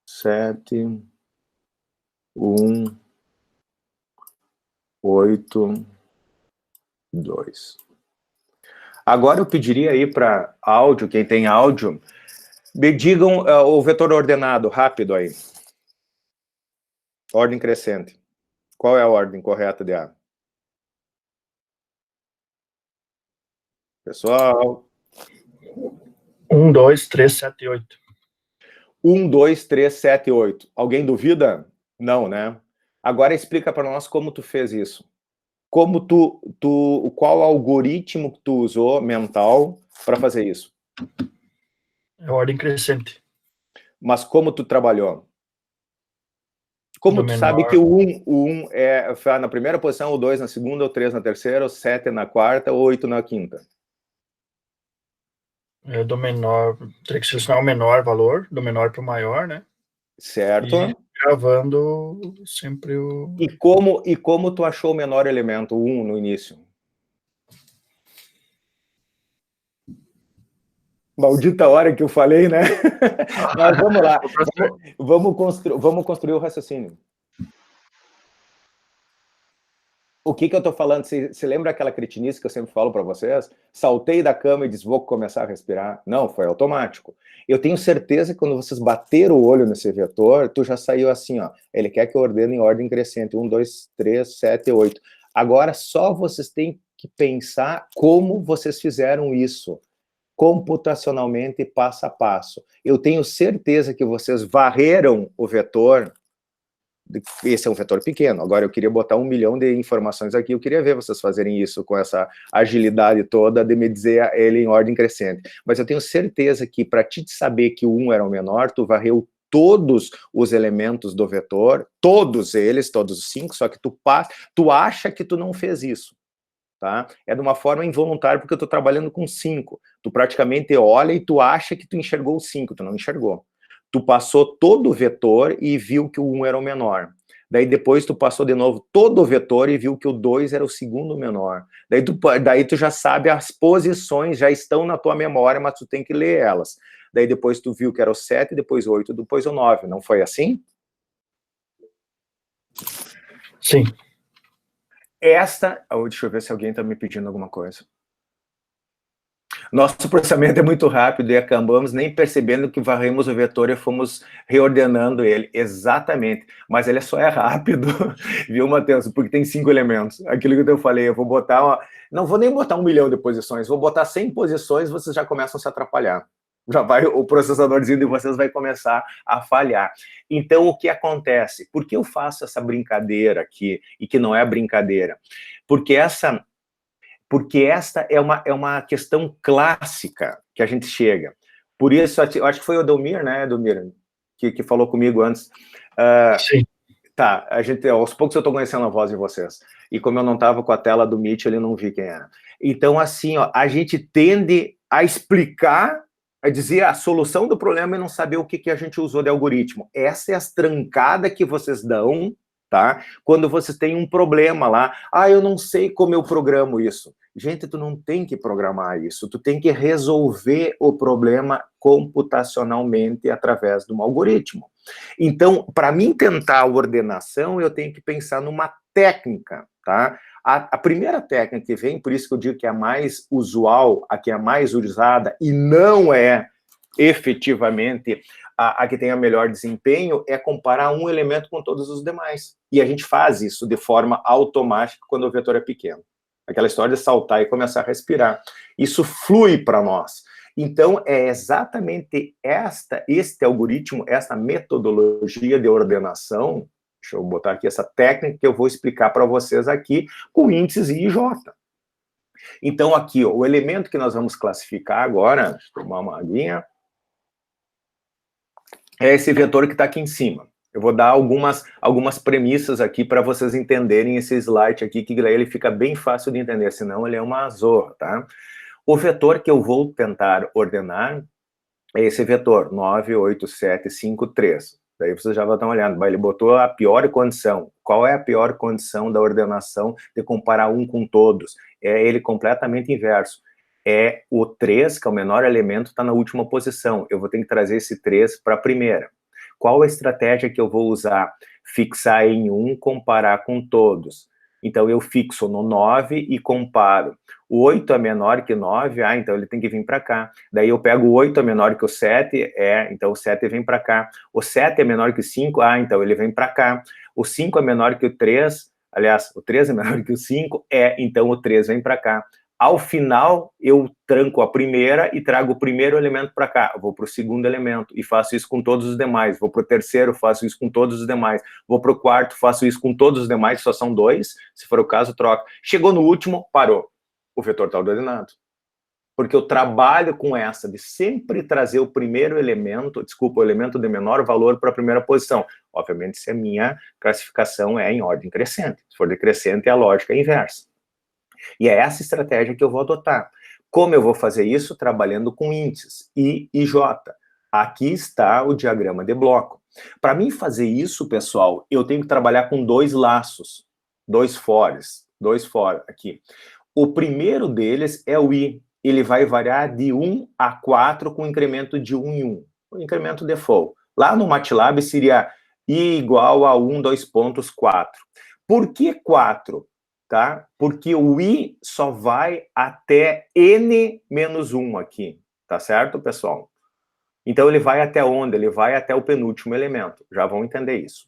7, 1, 8, 2. Agora eu pediria aí para áudio, quem tem áudio, me digam o vetor ordenado, rápido aí. Ordem crescente. Qual é a ordem correta de A? Pessoal? 1, 2, 3, 7, 8. 1, 2, 3, 7, 8. Alguém duvida? Não, né? Agora explica para nós como tu fez isso. Como qual algoritmo que tu usou mental para fazer isso? É ordem crescente. Mas como tu trabalhou? Como tu sabe que o 1 é na primeira posição, o 2 na segunda, o 3 na terceira, o 7 na quarta, o 8 na quinta? É do menor, teria que selecionar o menor valor, do menor para o maior, né? Certo. E gravando sempre o... E como tu achou o menor elemento, o 1, no início? Maldita hora que eu falei, né? Mas vamos lá. Vamos construir o raciocínio. O que eu tô falando? Você lembra aquela cretinice que eu sempre falo para vocês? Saltei da cama e disse, vou começar a respirar. Não, foi automático. Eu tenho certeza que quando vocês bateram o olho nesse vetor, tu já saiu assim, ó. Ele quer que eu ordene em ordem crescente. 1, 2, 3, 7, 8. Agora, só vocês têm que pensar como vocês fizeram isso, computacionalmente, passo a passo. Eu tenho certeza que vocês varreram o vetor. Esse é um vetor pequeno. Agora eu queria botar 1 milhão de informações aqui, eu queria ver vocês fazerem isso com essa agilidade toda de me dizer ele em ordem crescente. Mas eu tenho certeza que para te saber que o 1 era o menor, tu varreu todos os elementos do vetor, todos eles, todos os 5, só que tu acha que tu não fez isso. Tá? É de uma forma involuntária, porque eu estou trabalhando com 5. Tu praticamente olha e tu acha que tu enxergou o 5, tu não enxergou. Tu passou todo o vetor e viu que o 1 era o menor. Daí depois tu passou de novo todo o vetor e viu que o 2 era o segundo menor. Daí tu já sabe as posições, já estão na tua memória, mas tu tem que ler elas. Daí depois tu viu que era o 7, depois o 8, depois o 9. Não foi assim? Sim. Deixa eu ver se alguém está me pedindo alguma coisa. Nosso processamento é muito rápido e acabamos nem percebendo que varremos o vetor e fomos reordenando ele. Exatamente. Mas ele só é rápido, viu, Matheus? Porque tem 5 elementos. Aquilo que eu falei, eu vou botar... Não vou nem botar 1 milhão de posições, vou botar 100 posições, vocês já começam a se atrapalhar. Já vai, o processadorzinho de vocês vai começar a falhar. Então, o que acontece? Por que eu faço essa brincadeira aqui, e que não é brincadeira? Porque esta é uma questão clássica que a gente chega. Por isso, eu acho que foi o Edomir, né, Edomir, que falou comigo antes. Sim. Tá, aos poucos eu estou conhecendo a voz de vocês. E como eu não estava com a tela do Meet, ele não vi quem era. Então, assim, ó, a gente tende a explicar, a dizer a solução do problema e não saber o que a gente usou de algoritmo. Essa é as trancadas que vocês dão, tá? Quando vocês têm um problema lá. Ah, eu não sei como eu programo isso. Gente, tu não tem que programar isso. Tu tem que resolver o problema computacionalmente através de um algoritmo. Então, para mim tentar a ordenação, eu tenho que pensar numa técnica, tá? A primeira técnica que vem, por isso que eu digo que é a mais usual, a que é a mais usada, e não é efetivamente a que tem o melhor desempenho, é comparar um elemento com todos os demais. E a gente faz isso de forma automática quando o vetor é pequeno. Aquela história de saltar e começar a respirar. Isso flui para nós. Então, é exatamente este algoritmo, essa metodologia de ordenação, deixa eu botar aqui essa técnica que eu vou explicar para vocês aqui, com índices I e J. Então, aqui, ó, o elemento que nós vamos classificar agora, deixa eu tomar uma aguinha, é esse vetor que está aqui em cima. Eu vou dar algumas premissas aqui para vocês entenderem esse slide aqui, que ele fica bem fácil de entender, senão ele é uma zorra, tá? O vetor que eu vou tentar ordenar é esse vetor, 9, 8, 7, 5, 3. Daí vocês já vão estar olhando, ele botou a pior condição. Qual é a pior condição da ordenação de comparar um com todos? É ele completamente inverso. É o 3, que é o menor elemento, está na última posição. Eu vou ter que trazer esse 3 para a primeira. Qual a estratégia que eu vou usar? Fixar em 1, comparar com todos. Então, eu fixo no 9 e comparo. O 8 é menor que 9, então ele tem que vir para cá. Daí eu pego o 8 é menor que o 7, então o 7 vem para cá. O 7 é menor que o 5, então ele vem para cá. O 5 é menor que o 3, aliás, o 3 é menor que o 5, então o 3 vem para cá. Ao final, eu tranco a primeira e trago o primeiro elemento para cá. Eu vou para o segundo elemento e faço isso com todos os demais. Vou para o terceiro, faço isso com todos os demais. Vou para o quarto, faço isso com todos os demais, só são 2. Se for o caso, troca. Chegou no último, parou. O vetor está ordenado. Porque eu trabalho com essa de sempre trazer o primeiro elemento, o elemento de menor valor para a primeira posição. Obviamente, se a minha classificação é em ordem crescente. Se for decrescente, a lógica é inversa. E é essa estratégia que eu vou adotar. Como eu vou fazer isso? Trabalhando com índices, I e J. Aqui está o diagrama de bloco. Para mim fazer isso, pessoal, eu tenho que trabalhar com 2 laços, 2 fores aqui. O primeiro deles é o I. Ele vai variar de 1 a 4 com incremento de 1 em 1. O incremento default. Lá no MATLAB seria I igual a 1, 2 pontos, 4. Por que 4? Tá? Porque o I só vai até N menos 1 aqui, tá certo, pessoal? Então, ele vai até onde? Ele vai até o penúltimo elemento, já vão entender isso.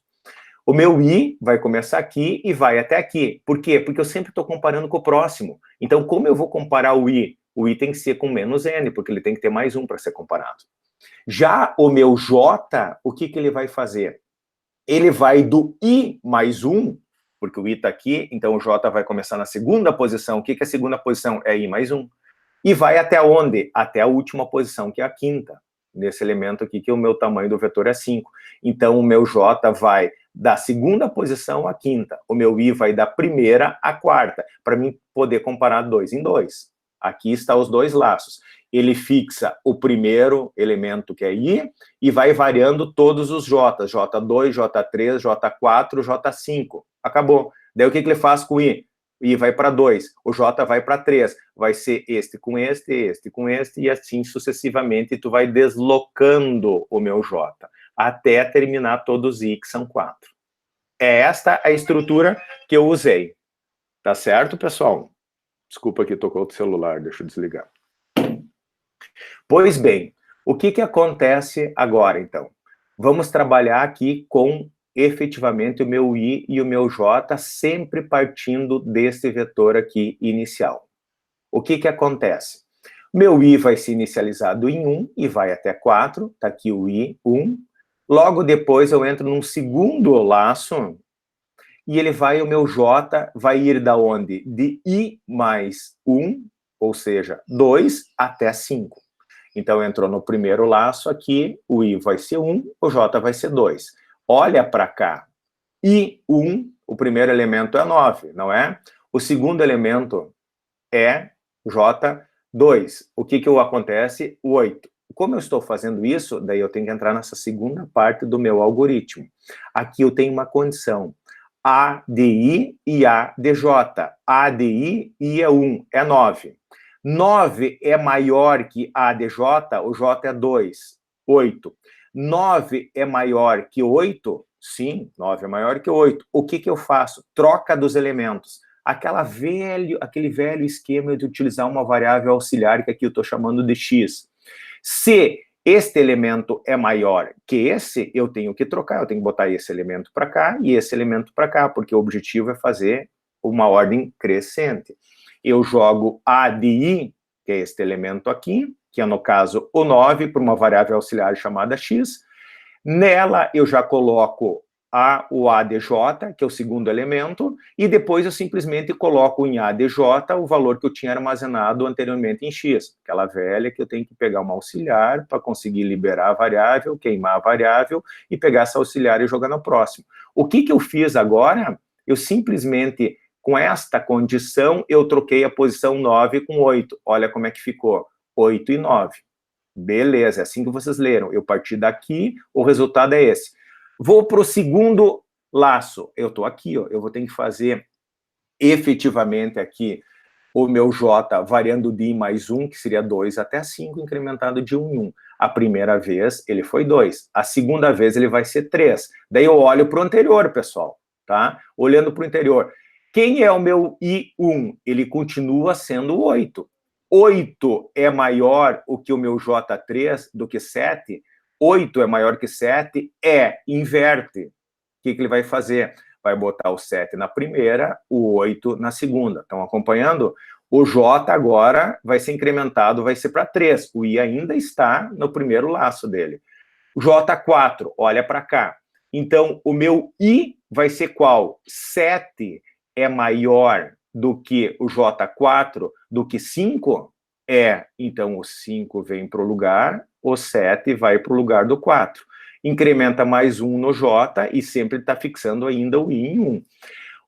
O meu I vai começar aqui e vai até aqui. Por quê? Porque eu sempre estou comparando com o próximo. Então, como eu vou comparar o I? O I tem que ser com menos N, porque ele tem que ter mais 1 para ser comparado. Já o meu J, o que ele vai fazer? Ele vai do I mais 1, porque o I está aqui, então o J vai começar na segunda posição. O que é a segunda posição? É I mais 1. E vai até onde? Até a última posição, que é a quinta. Nesse elemento aqui, que o meu tamanho do vetor é 5. Então, o meu J vai da segunda posição à quinta. O meu I vai da primeira à quarta, para mim poder comparar 2 em 2. Aqui estão os 2 laços. Ele fixa o primeiro elemento, que é I, e vai variando todos os J. J2, J3, J4, J5. Acabou. Daí o que ele faz com o I? O I vai para 2, o J vai para 3. Vai ser este com este com este, e assim sucessivamente, tu vai deslocando o meu J, até terminar todos os I, que são 4. É esta a estrutura que eu usei. Tá certo, pessoal? Desculpa que tocou o celular, deixa eu desligar. Pois bem, o que que acontece agora, então? Vamos trabalhar aqui com, efetivamente, o meu I e o meu J, sempre partindo desse vetor aqui inicial. O que que acontece? Meu I vai ser inicializado em 1 e vai até 4, está aqui o I, 1. Logo depois eu entro num segundo laço e o meu J vai ir da onde? De I mais 1, ou seja, 2 até 5. Então, entrou no primeiro laço aqui, o I vai ser 1, o J vai ser 2. Olha para cá. I1, o primeiro elemento é 9, não é? O segundo elemento é J2. O que acontece? 8. Como eu estou fazendo isso, daí eu tenho que entrar nessa segunda parte do meu algoritmo. Aqui eu tenho uma condição. A de I e A de J. A de I é 1, é 9. 9 é maior que A de J, o J é 2, 8. 9 é maior que 8? Sim, 9 é maior que 8. O que eu faço? Troca dos elementos. Aquele velho esquema de utilizar uma variável auxiliar, que aqui eu estou chamando de x. Se este elemento é maior que esse, eu tenho que trocar, eu tenho que botar esse elemento para cá e esse elemento para cá, porque o objetivo é fazer uma ordem crescente. Eu jogo A de I, que é este elemento aqui, que é, no caso, o 9, por uma variável auxiliar chamada x. Nela, eu já coloco o A de J, que é o segundo elemento, e depois eu simplesmente coloco em A de J o valor que eu tinha armazenado anteriormente em X. Aquela velha que eu tenho que pegar uma auxiliar para conseguir liberar a variável, queimar a variável e pegar essa auxiliar e jogar no próximo. O que eu fiz agora? Eu simplesmente, com esta condição, eu troquei a posição 9 com 8. Olha como é que ficou. 8 e 9. Beleza, é assim que vocês leram. Eu parti daqui, o resultado é esse. Vou para o segundo laço. Eu estou aqui, ó, eu vou ter que fazer efetivamente aqui o meu J variando de I mais 1, que seria 2 até 5, incrementado de 1 em 1. A primeira vez ele foi 2, a segunda vez ele vai ser 3. Daí eu olho para o anterior, pessoal, tá? Olhando para o anterior. Quem é o meu I1? Ele continua sendo 8. 8 é maior o que o meu J3 do que 7? 8 é maior que 7? Inverte. O que ele vai fazer? Vai botar o 7 na primeira, o 8 na segunda. Estão acompanhando? O J agora vai ser incrementado, vai ser para 3. O I ainda está no primeiro laço dele. J4, olha para cá. Então, o meu I vai ser qual? 7 é maior do que o J4, do que 5? Então o 5 vem para o lugar, o 7 vai para o lugar do 4. Incrementa mais 1 no J e sempre está fixando ainda o I em 1.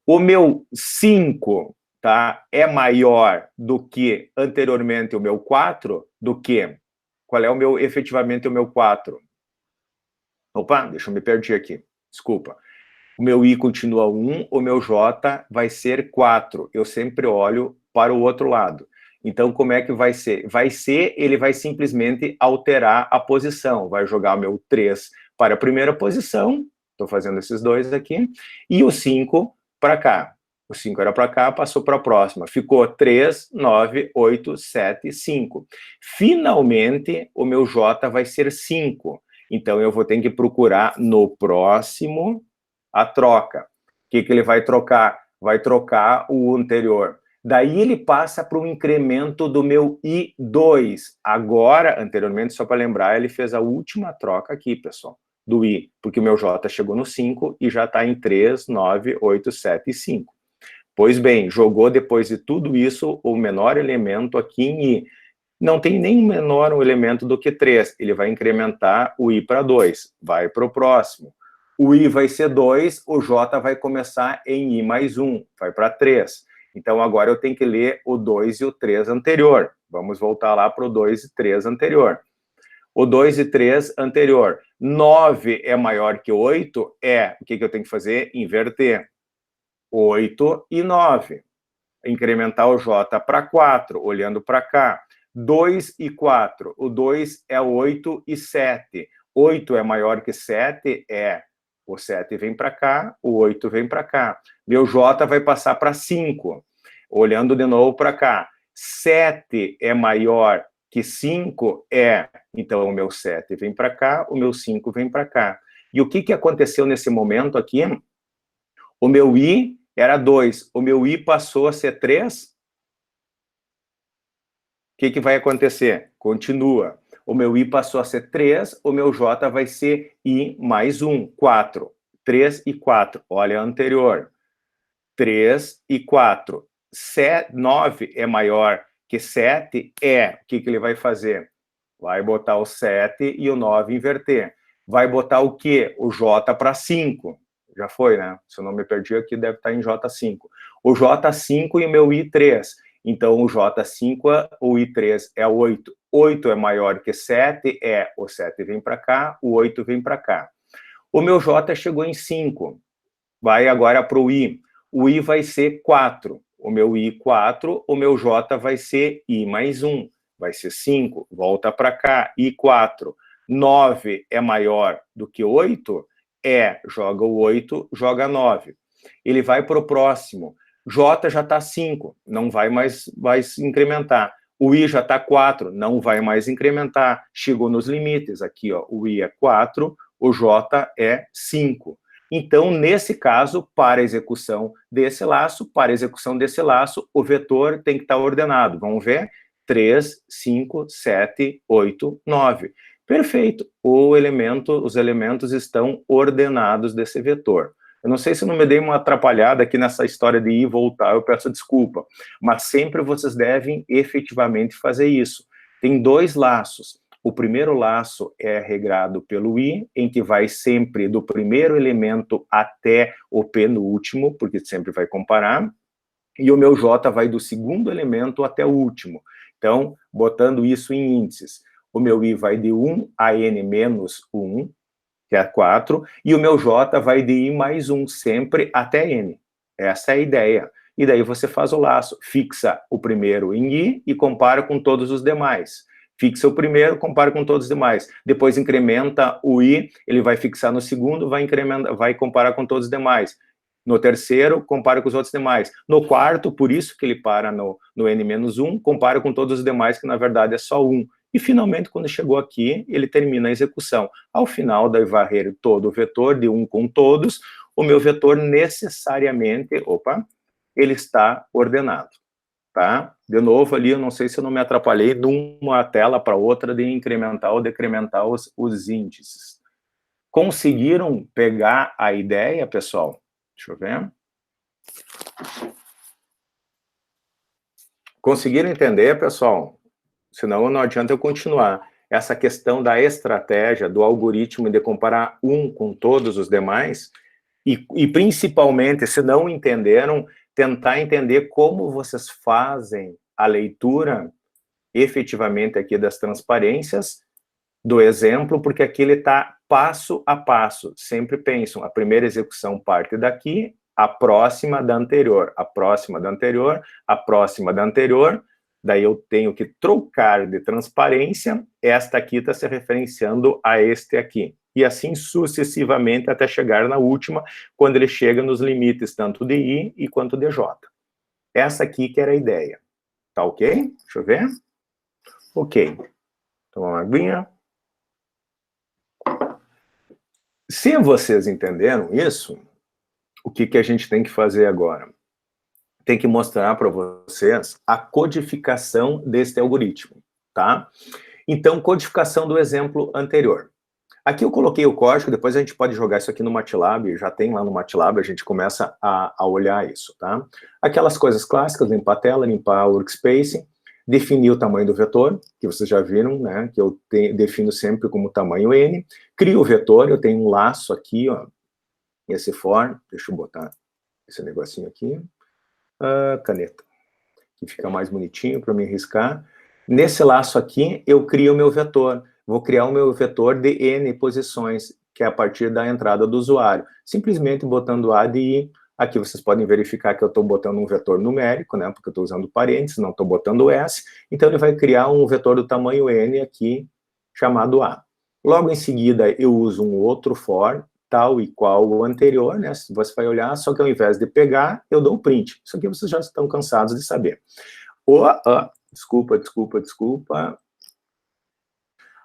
O meu 5, tá, é maior do que anteriormente o meu 4, do que? Qual é efetivamente o meu 4? Opa, deixa eu me perder aqui, desculpa. O meu I continua 1, o meu J vai ser 4. Eu sempre olho para o outro lado. Então, como é que vai ser? Ele vai simplesmente alterar a posição. Vai jogar o meu 3 para a primeira posição, estou fazendo esses dois aqui, e o 5 para cá. O 5 era para cá, passou para a próxima. Ficou 3, 9, 8, 7, 5. Finalmente, o meu J vai ser 5. Então, eu vou ter que procurar no próximo a troca. O que ele vai trocar? Vai trocar o anterior. Daí ele passa para o incremento do meu I2. Agora, anteriormente, só para lembrar, ele fez a última troca aqui, pessoal, do I, porque o meu J chegou no 5 e já está em 3, 9, 8, 7 e 5. Pois bem, jogou depois de tudo isso o menor elemento aqui em I. Não tem nem menor elemento do que 3. Ele vai incrementar o I para 2. Vai para o próximo. O I vai ser 2, o J vai começar em I mais 1, vai para 3. Então, agora eu tenho que ler o 2 e o 3 anterior. Vamos voltar lá para o 2 e 3 anterior. O 2 e 3 anterior. 9 é maior que 8? O que eu tenho que fazer? Inverter. 8 e 9. Incrementar o J para 4, olhando para cá. 2 e 4. O 2 é 8 e 7. 8 é maior que 7? O 7 vem para cá, o 8 vem para cá. Meu J vai passar para 5. Olhando de novo para cá. 7 é maior que 5 é, então o meu 7 vem para cá, o meu 5 vem para cá. E o que aconteceu nesse momento aqui? O meu I era 2, o meu I passou a ser 3. O que vai acontecer? Continua. O meu I passou a ser 3, o meu J vai ser I mais 1, 4. 3 e 4, olha a anterior. 3 e 4. 9 é maior que 7? É. O que ele vai fazer? Vai botar o 7 e o 9 inverter. Vai botar o quê? O J para 5. Já foi, né? Se eu não me perdi aqui, deve estar em J5. O J5 e o meu I3. Então, o J5, o I3 é 8. 8 é maior que 7? É. O 7 vem para cá, o 8 vem para cá. O meu J chegou em 5. Vai agora para o I. O I vai ser 4. O meu I, 4. O meu J vai ser I mais 1. Vai ser 5. Volta para cá. I, 4. 9 é maior do que 8? É. Joga o 8, joga 9. Ele vai para o próximo. J já está 5. Não vai mais incrementar. O I já está 4. Não vai mais incrementar. Chegou nos limites. Aqui, ó, o I é 4. O J é 5. Então, nesse caso, para a execução desse laço, o vetor tem que estar ordenado. Vamos ver? 3, 5, 7, 8, 9. Perfeito. Os elementos estão ordenados desse vetor. Eu não sei se eu não me dei uma atrapalhada aqui nessa história de ir e voltar, eu peço desculpa. Mas sempre vocês devem efetivamente fazer isso. Tem 2 laços. O primeiro laço é regrado pelo I, em que vai sempre do primeiro elemento até o penúltimo, porque sempre vai comparar, e o meu J vai do segundo elemento até o último. Então, botando isso em índices, o meu I vai de 1 a N menos 1, que é 4, e o meu J vai de I mais 1, sempre até N. Essa é a ideia. E daí você faz o laço, fixa o primeiro em I e compara com todos os demais. Fixa o primeiro, compara com todos os demais. Depois incrementa o I, ele vai fixar no segundo, vai comparar com todos os demais. No terceiro, compara com os outros demais. No quarto, por isso que ele para no N-1, compara com todos os demais, que na verdade é só 1. E finalmente, quando chegou aqui, ele termina a execução. Ao final, daí varrer todo o vetor de 1 com todos, o meu vetor necessariamente, ele está ordenado. Tá? De novo ali, eu não sei se eu não me atrapalhei de uma tela para outra de incrementar ou decrementar os índices. Conseguiram pegar a ideia, pessoal? Deixa eu ver. Conseguiram entender, pessoal? Senão não adianta eu continuar. Essa questão da estratégia, do algoritmo de comparar um com todos os demais, e principalmente, se não entenderam, tentar entender como vocês fazem a leitura efetivamente aqui das transparências do exemplo, porque aqui ele está passo a passo. Sempre pensam, a primeira execução parte daqui, a próxima da anterior, a próxima da anterior, a próxima da anterior, daí eu tenho que trocar de transparência, esta aqui está se referenciando a este aqui. E assim sucessivamente até chegar na última, quando ele chega nos limites tanto de I e quanto de J. Essa aqui que era a ideia. Tá ok? Deixa eu ver. Ok. Toma uma aguinha. Se vocês entenderam isso, o que a gente tem que fazer agora? Tem que mostrar para vocês a codificação deste algoritmo, tá? Então, codificação do exemplo anterior. Aqui eu coloquei o código, depois a gente pode jogar isso aqui no MATLAB, já tem lá no MATLAB, a gente começa a olhar isso, tá? Aquelas coisas clássicas, limpar a tela, limpar o workspace, definir o tamanho do vetor, que vocês já viram, né, que eu defino sempre como tamanho N, crio o vetor, eu tenho um laço aqui, ó, esse for, deixa eu botar esse negocinho aqui, caneta, que fica mais bonitinho para me riscar. Nesse laço aqui, eu crio o meu vetor. Vou criar o meu vetor de N posições, que é a partir da entrada do usuário. Simplesmente botando A de I. Aqui vocês podem verificar que eu estou botando um vetor numérico, né? Porque eu estou usando parênteses, não estou botando S. Então, ele vai criar um vetor do tamanho N aqui, chamado A. Logo em seguida, eu uso um outro for, tal e qual o anterior, né? Você vai olhar, só que ao invés de pegar, eu dou um print. Isso aqui vocês já estão cansados de saber. Desculpa.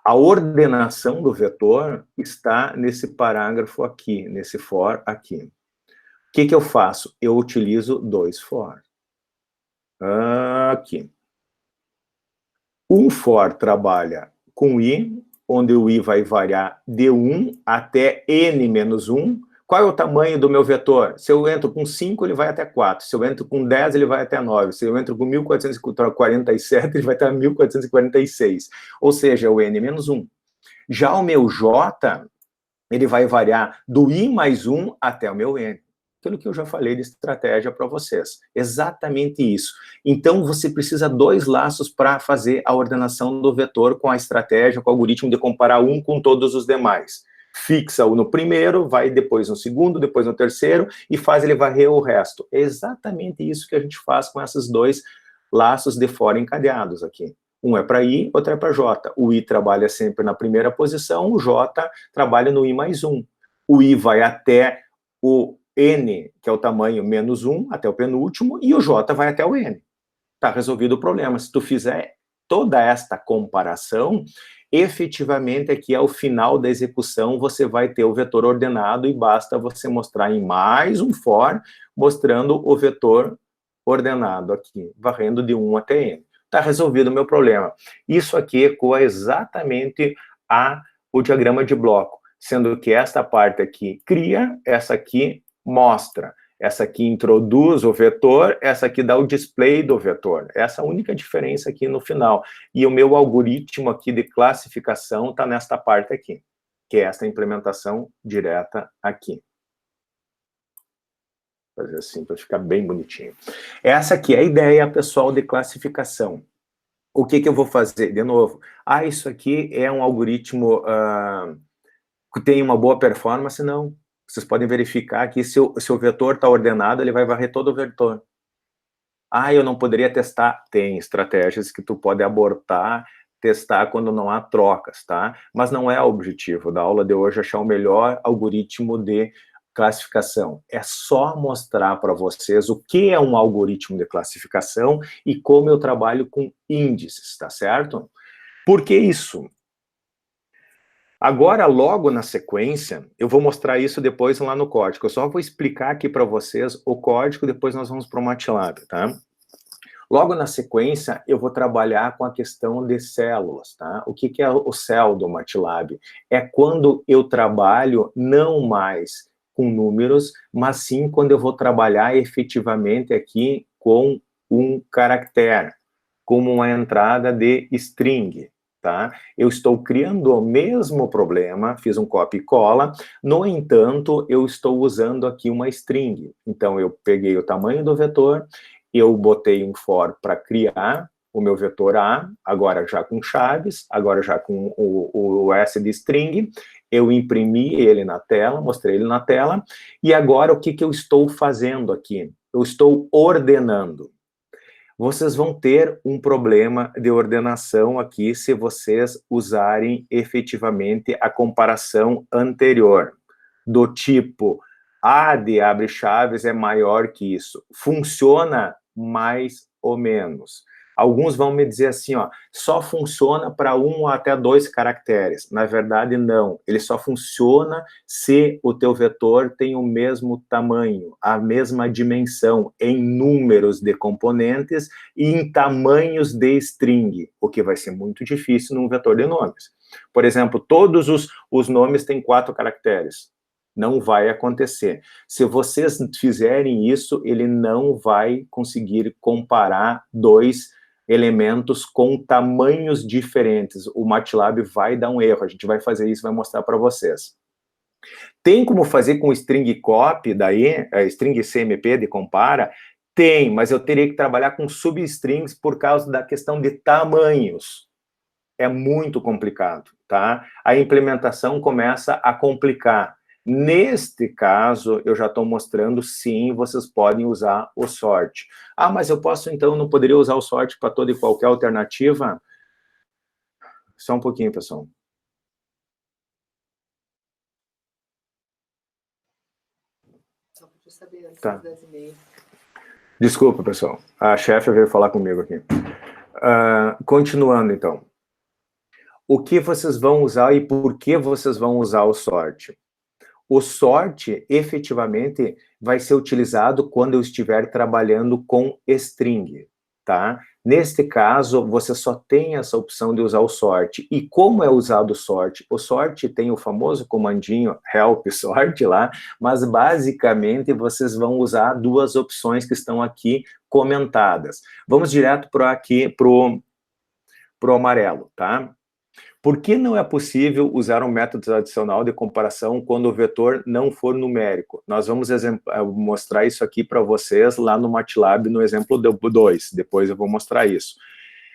A ordenação do vetor está nesse parágrafo aqui, nesse for aqui. O que eu faço? Eu utilizo dois for. Aqui. Um for trabalha com i, onde o i vai variar de 1 até n menos 1. Qual é o tamanho do meu vetor? Se eu entro com 5, ele vai até 4. Se eu entro com 10, ele vai até 9. Se eu entro com 1447, ele vai até 1446. Ou seja, é o n menos 1. Já o meu j, ele vai variar do i mais 1 até o meu n. Aquilo que eu já falei de estratégia para vocês. Exatamente isso. Então, você precisa dois laços para fazer a ordenação do vetor com a estratégia, com o algoritmo de comparar um com todos os demais. Fixa-o no primeiro, vai depois no segundo, depois no terceiro, e faz ele varrer o resto. É exatamente isso que a gente faz com esses dois laços de fora encadeados aqui. Um é para I, outro é para J. O I trabalha sempre na primeira posição, o J trabalha no I mais 1. O I vai até o N, que é o tamanho menos 1, até o penúltimo, e o J vai até o N. Está resolvido o problema. Se tu fizer toda esta comparação, efetivamente aqui ao final da execução você vai ter o vetor ordenado e basta você mostrar em mais um for, mostrando o vetor ordenado aqui, varrendo de 1 até N. Está resolvido o meu problema. Isso aqui ecoa exatamente o diagrama de bloco, sendo que esta parte aqui cria, essa aqui mostra. Essa aqui introduz o vetor, essa aqui dá o display do vetor. Essa é a única diferença aqui no final. E o meu algoritmo aqui de classificação está nesta parte aqui, que é essa implementação direta aqui. Vou fazer assim para ficar bem bonitinho. Essa aqui é a ideia, pessoal, de classificação. O que eu vou fazer? De novo, isso aqui é um algoritmo que tem uma boa performance? Não. Vocês podem verificar que se o vetor está ordenado, ele vai varrer todo o vetor. Eu não poderia testar? Tem estratégias que tu pode abortar, testar quando não há trocas, tá? Mas não é o objetivo da aula de hoje achar o melhor algoritmo de classificação. É só mostrar para vocês o que é um algoritmo de classificação e como eu trabalho com índices, tá certo? Por que isso? Agora, logo na sequência, eu vou mostrar isso depois lá no código. Eu só vou explicar aqui para vocês o código, depois nós vamos para o MATLAB, tá? Logo na sequência, eu vou trabalhar com a questão de células, tá? O que é o cell do MATLAB? É quando eu trabalho não mais com números, mas sim quando eu vou trabalhar efetivamente aqui com um caractere, como uma entrada de string, tá? Eu estou criando o mesmo problema, fiz um copy e cola, no entanto, eu estou usando aqui uma string. Então, eu peguei o tamanho do vetor, eu botei um for para criar o meu vetor A, agora já com chaves, agora já com o S de string, eu imprimi ele na tela, mostrei ele na tela, e agora o que eu estou fazendo aqui? Eu estou ordenando. Vocês vão ter um problema de ordenação aqui se vocês usarem efetivamente a comparação anterior, do tipo, A de abre chaves é maior que isso. Funciona mais ou menos. Alguns vão me dizer assim, só funciona para 1 até 2 caracteres. Na verdade, não. Ele só funciona se o teu vetor tem o mesmo tamanho, a mesma dimensão em números de componentes e em tamanhos de string, o que vai ser muito difícil num vetor de nomes. Por exemplo, todos os nomes têm 4 caracteres. Não vai acontecer. Se vocês fizerem isso, ele não vai conseguir comparar 2 elementos com tamanhos diferentes. O MATLAB vai dar um erro. A gente vai fazer isso, vai mostrar para vocês. Tem como fazer com string copy, daí, string CMP de compara? Tem, mas eu teria que trabalhar com substrings por causa da questão de tamanhos. É muito complicado, tá? A implementação começa a complicar. Neste caso, eu já estou mostrando, sim, vocês podem usar o sort. Mas eu posso, então, não poderia usar o sort para toda e qualquer alternativa? Só um pouquinho, pessoal. Só para saber antes Tá. das e-mails. Desculpa, pessoal. A chefe veio falar comigo aqui. Continuando, então. o que vocês vão usar e por que vocês vão usar o sort? O sort, efetivamente, vai ser utilizado quando eu estiver trabalhando com string, tá? Neste caso, você só tem essa opção de usar o sort. E como é usado o sort? O sort tem o famoso comandinho help sort lá, mas basicamente vocês vão usar duas opções que estão aqui comentadas. Vamos direto para aqui, pro amarelo, tá? Por que não é possível usar um método adicional de comparação quando o vetor não for numérico? Nós vamos mostrar isso aqui para vocês lá no MATLAB, no exemplo 2. Depois eu vou mostrar isso.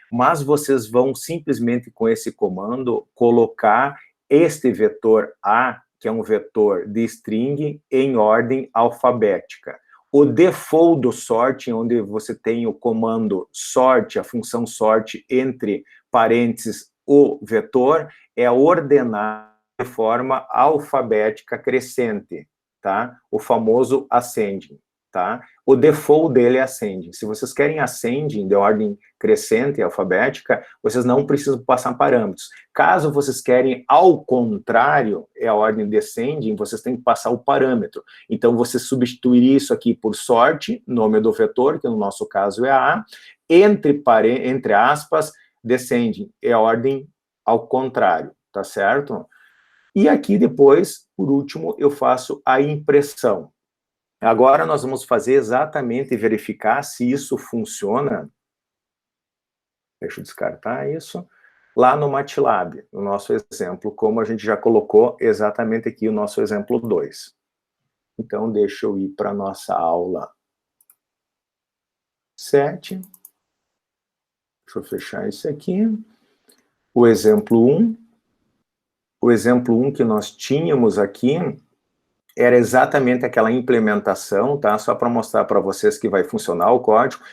Mas vocês vão simplesmente com esse comando colocar este vetor A, que é um vetor de string, em ordem alfabética. O default do sort, onde você tem o comando sort, a função sort entre parênteses o vetor, é ordenar de forma alfabética crescente, tá? O famoso ascending, tá? O default dele é ascending. Se vocês querem ascending de ordem crescente alfabética, vocês não precisam passar parâmetros. Caso vocês querem ao contrário, é a ordem descending, vocês têm que passar o parâmetro. Então, você substituiria isso aqui por sort, nome do vetor, que no nosso caso é A, entre aspas, descending, é a ordem ao contrário, tá certo? E aqui depois, por último, eu faço a impressão. Agora nós vamos fazer exatamente, verificar se isso funciona. Deixa eu descartar isso. Lá no MATLAB, no nosso exemplo, como a gente já colocou exatamente aqui o nosso exemplo 2. Então, deixa eu ir para a nossa aula 7. Deixa eu fechar isso aqui. O exemplo 1. O exemplo 1 que nós tínhamos aqui era exatamente aquela implementação, tá? Só para mostrar para vocês que vai funcionar o código.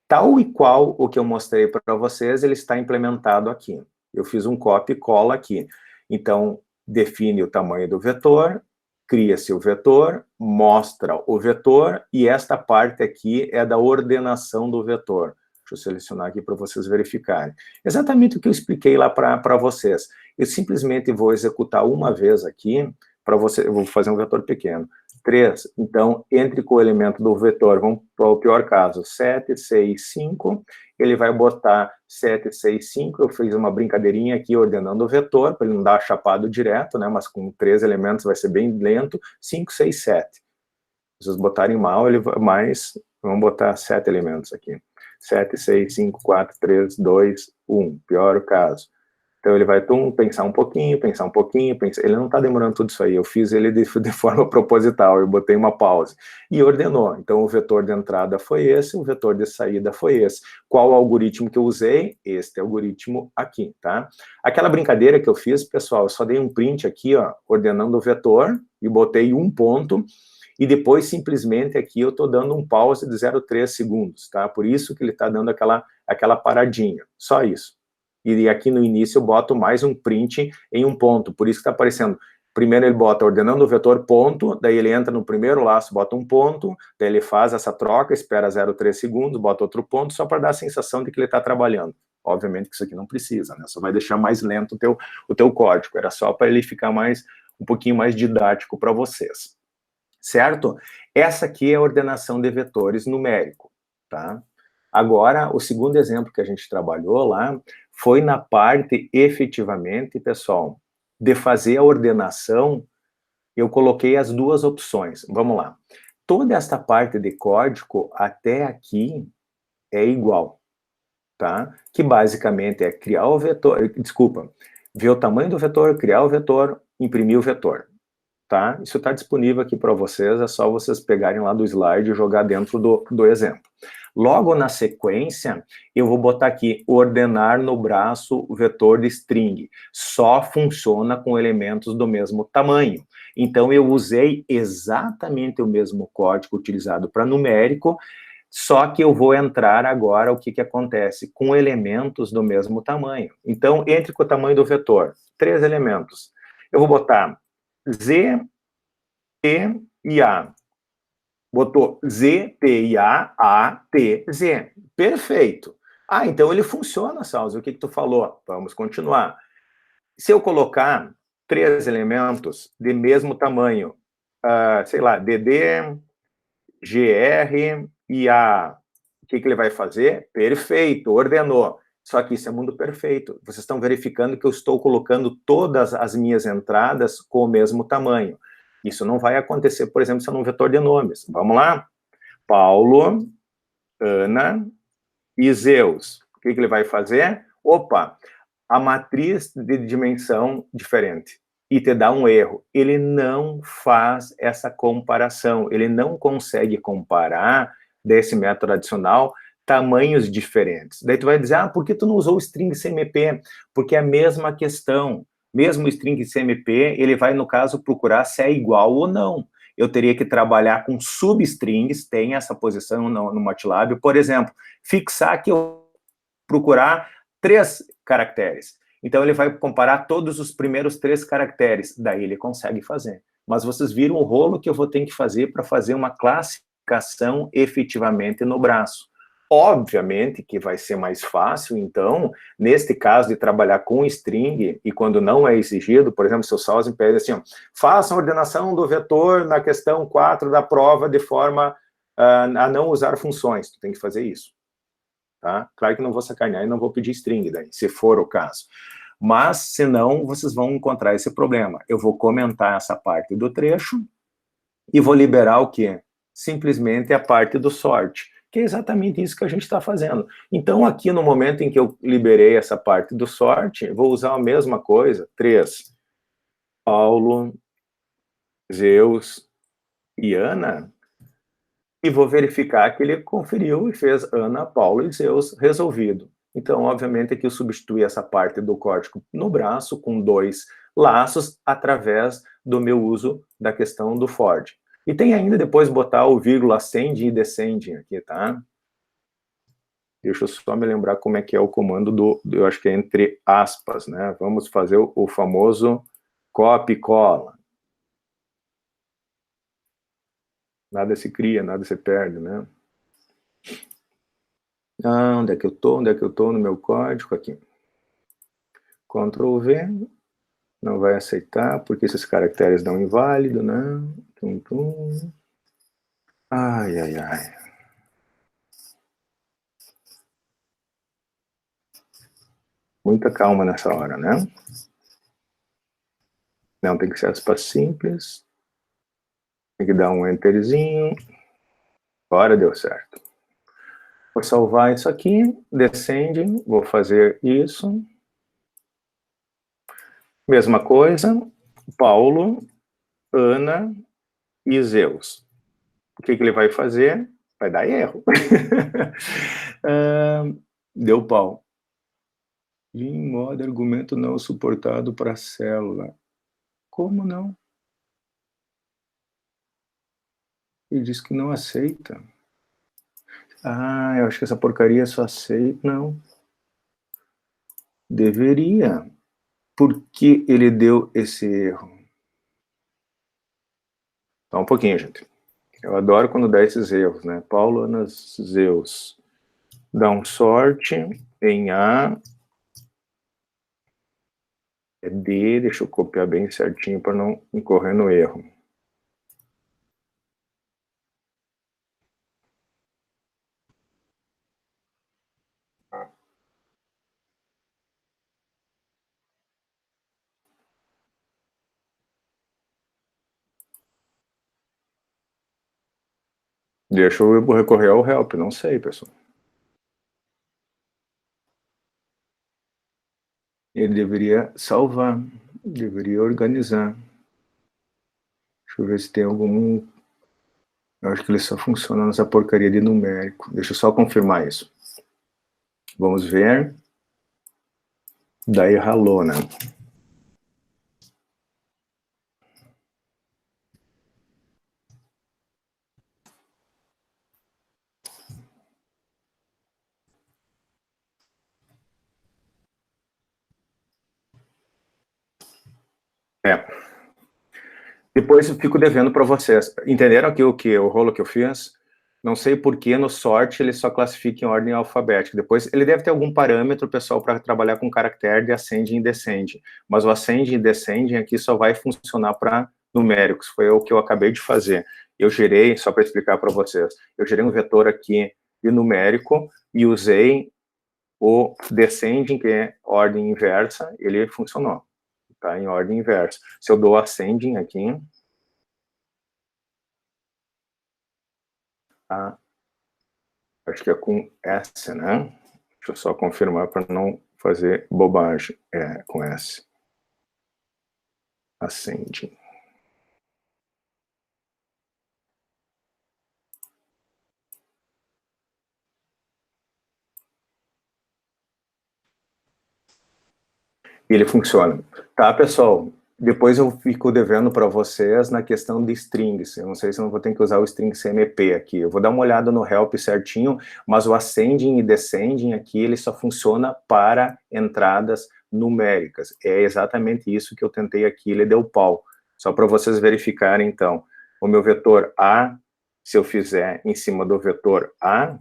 Tal e qual o que eu mostrei para vocês, ele está implementado aqui. Eu fiz um copy e cola aqui. Então, define o tamanho do vetor, cria-se o vetor, mostra o vetor, e esta parte aqui é da ordenação do vetor. Deixa eu selecionar aqui para vocês verificarem. Exatamente o que eu expliquei lá para vocês. Eu simplesmente vou executar uma vez aqui, para você, eu vou fazer um vetor pequeno. 3, então, entre com o elemento do vetor, vamos para o pior caso, 7, 6, 5, ele vai botar 7, 6, 5, eu fiz uma brincadeirinha aqui ordenando o vetor, para ele não dar chapado direto, né, mas com 3 elementos vai ser bem lento, 5, 6, 7. Se vocês botarem mal, ele vai mais, vamos botar 7 elementos aqui. 7, 6, 5, 4, 3, 2, 1, pior caso. Então, ele vai pensar um pouquinho, ele não está demorando tudo isso aí, eu fiz ele de forma proposital, eu botei uma pausa, e ordenou. Então, o vetor de entrada foi esse, o vetor de saída foi esse. Qual o algoritmo que eu usei? Este algoritmo aqui, tá? Aquela brincadeira que eu fiz, pessoal, eu só dei um print aqui, ó, ordenando o vetor, e botei um ponto, e depois, simplesmente, aqui eu estou dando um pause de 0,3 segundos, tá? Por isso que ele está dando aquela paradinha, só isso. E aqui no início eu boto mais um print em um ponto, por isso que está aparecendo. Primeiro ele bota ordenando o vetor ponto, daí ele entra no primeiro laço, bota um ponto, daí ele faz essa troca, espera 0,3 segundos, bota outro ponto, só para dar a sensação de que ele está trabalhando. Obviamente que isso aqui não precisa, né? Só vai deixar mais lento o teu código, era só para ele ficar um pouquinho mais didático para vocês. Certo? Essa aqui é a ordenação de vetores numérico, tá? Agora, o segundo exemplo que a gente trabalhou lá foi na parte, efetivamente, pessoal, de fazer a ordenação, eu coloquei as duas opções. Vamos lá. Toda esta parte de código, até aqui, é igual, tá? Que basicamente é criar o vetor, ver o tamanho do vetor, criar o vetor, imprimir o vetor. Tá? Isso está disponível aqui para vocês, é só vocês pegarem lá do slide e jogar dentro do exemplo. Logo na sequência, eu vou botar aqui, ordenar no braço o vetor de string. Só funciona com elementos do mesmo tamanho. Então, eu usei exatamente o mesmo código utilizado para numérico, só que eu vou entrar agora, o que acontece? Com elementos do mesmo tamanho. Então, entre com o tamanho do vetor, 3 elementos. Eu vou botar Z, T e A. Botou Z, T e A, T, Z. Perfeito. Ah, então ele funciona, Salso. O que tu falou? Vamos continuar. se eu colocar 3 elementos de mesmo tamanho, sei lá, DD, GR e A, o que ele vai fazer? Perfeito, ordenou. Só que isso é mundo perfeito. Vocês estão verificando que eu estou colocando todas as minhas entradas com o mesmo tamanho. Isso não vai acontecer, por exemplo, se eu não vetor de nomes. Vamos lá? Paulo, Ana e Zeus. O que ele vai fazer? Opa, a matriz de dimensão diferente. E te dá um erro. Ele não faz essa comparação. Ele não consegue comparar desse método adicional tamanhos diferentes. Daí tu vai dizer, por que tu não usou o string CMP? Porque é a mesma questão. Mesmo o string CMP, ele vai, no caso, procurar se é igual ou não. Eu teria que trabalhar com substrings, tem essa posição no MATLAB, por exemplo, fixar que eu procurar 3 caracteres. Então, ele vai comparar todos os primeiros 3 caracteres, daí ele consegue fazer. Mas vocês viram o rolo que eu vou ter que fazer para fazer uma classificação efetivamente no braço. Obviamente que vai ser mais fácil, então, neste caso de trabalhar com string, e quando não é exigido, por exemplo, se o Sausen pede assim, faça a ordenação do vetor na questão 4 da prova de forma a não usar funções. Tu tem que fazer isso. Tá? Claro que não vou sacanear e não vou pedir string daí, se for o caso. Mas, senão, vocês vão encontrar esse problema. Eu vou comentar essa parte do trecho e vou liberar o quê? Simplesmente a parte do sort, que é exatamente isso que a gente está fazendo. Então, aqui no momento em que eu liberei essa parte do sort, vou usar a mesma coisa, 3. Paulo, Zeus e Ana, e vou verificar que ele conferiu e fez Ana, Paulo e Zeus resolvido. Então, obviamente, aqui eu substituí essa parte do código no braço com 2 laços através do meu uso da questão do for. E tem ainda depois botar o vírgula ascending e descending aqui, tá? Deixa eu só me lembrar como é que é o comando eu acho que é entre aspas, né? Vamos fazer o famoso copy e cola. Nada se cria, nada se perde, né? Onde é que eu tô? Onde é que eu tô no meu código? Aqui. Ctrl V. Não vai aceitar, porque esses caracteres dão inválido, né? Tum, tum. Ai, ai, ai. Muita calma nessa hora, né? Não, tem que ser aspas simples. Tem que dar um enterzinho. Agora deu certo. Vou salvar isso aqui. Descending. Vou fazer isso. Mesma coisa. Paulo, Ana e Zeus. O que ele vai fazer? Vai dar erro. Deu pau. Em modo argumento não suportado para célula. Como não? Ele diz que não aceita. Eu acho que essa porcaria só aceita. Não. Deveria. Por que ele deu esse erro? Só um pouquinho, gente. Eu adoro quando dá esses erros, né? Paulo, Ana, Zeus. Dá um sorte em A. É D. Deixa eu copiar bem certinho para não incorrer no erro. Deixa eu recorrer ao help, não sei, pessoal. Ele deveria salvar, deveria organizar. Deixa eu ver se tem algum... Eu acho que ele só funciona nessa porcaria de numérico. Deixa eu só confirmar isso. Vamos ver. Daí ralou, né? Depois eu fico devendo para vocês. Entenderam aqui o rolo que eu fiz? Não sei por que no sort ele só classifica em ordem alfabética. Depois, ele deve ter algum parâmetro, pessoal, para trabalhar com caractere de ascending e descending. Mas o ascending e descending aqui só vai funcionar para numéricos. Foi o que eu acabei de fazer. Eu gerei, só para explicar para vocês, eu gerei um vetor aqui de numérico e usei o descending, que é ordem inversa, ele funcionou. Tá em ordem inversa. Se eu dou ascending aqui, tá? Acho que é com S, né? Deixa eu só confirmar para não fazer bobagem. É, com S. Ascending. Ele funciona. Tá, pessoal? Depois eu fico devendo para vocês na questão de strings. Eu não sei se eu não vou ter que usar o string CMP aqui. Eu vou dar uma olhada no help certinho, mas o ascending e descending aqui, ele só funciona para entradas numéricas. É exatamente isso que eu tentei aqui, ele deu pau. Só para vocês verificarem, então. O meu vetor A, se eu fizer em cima do vetor A,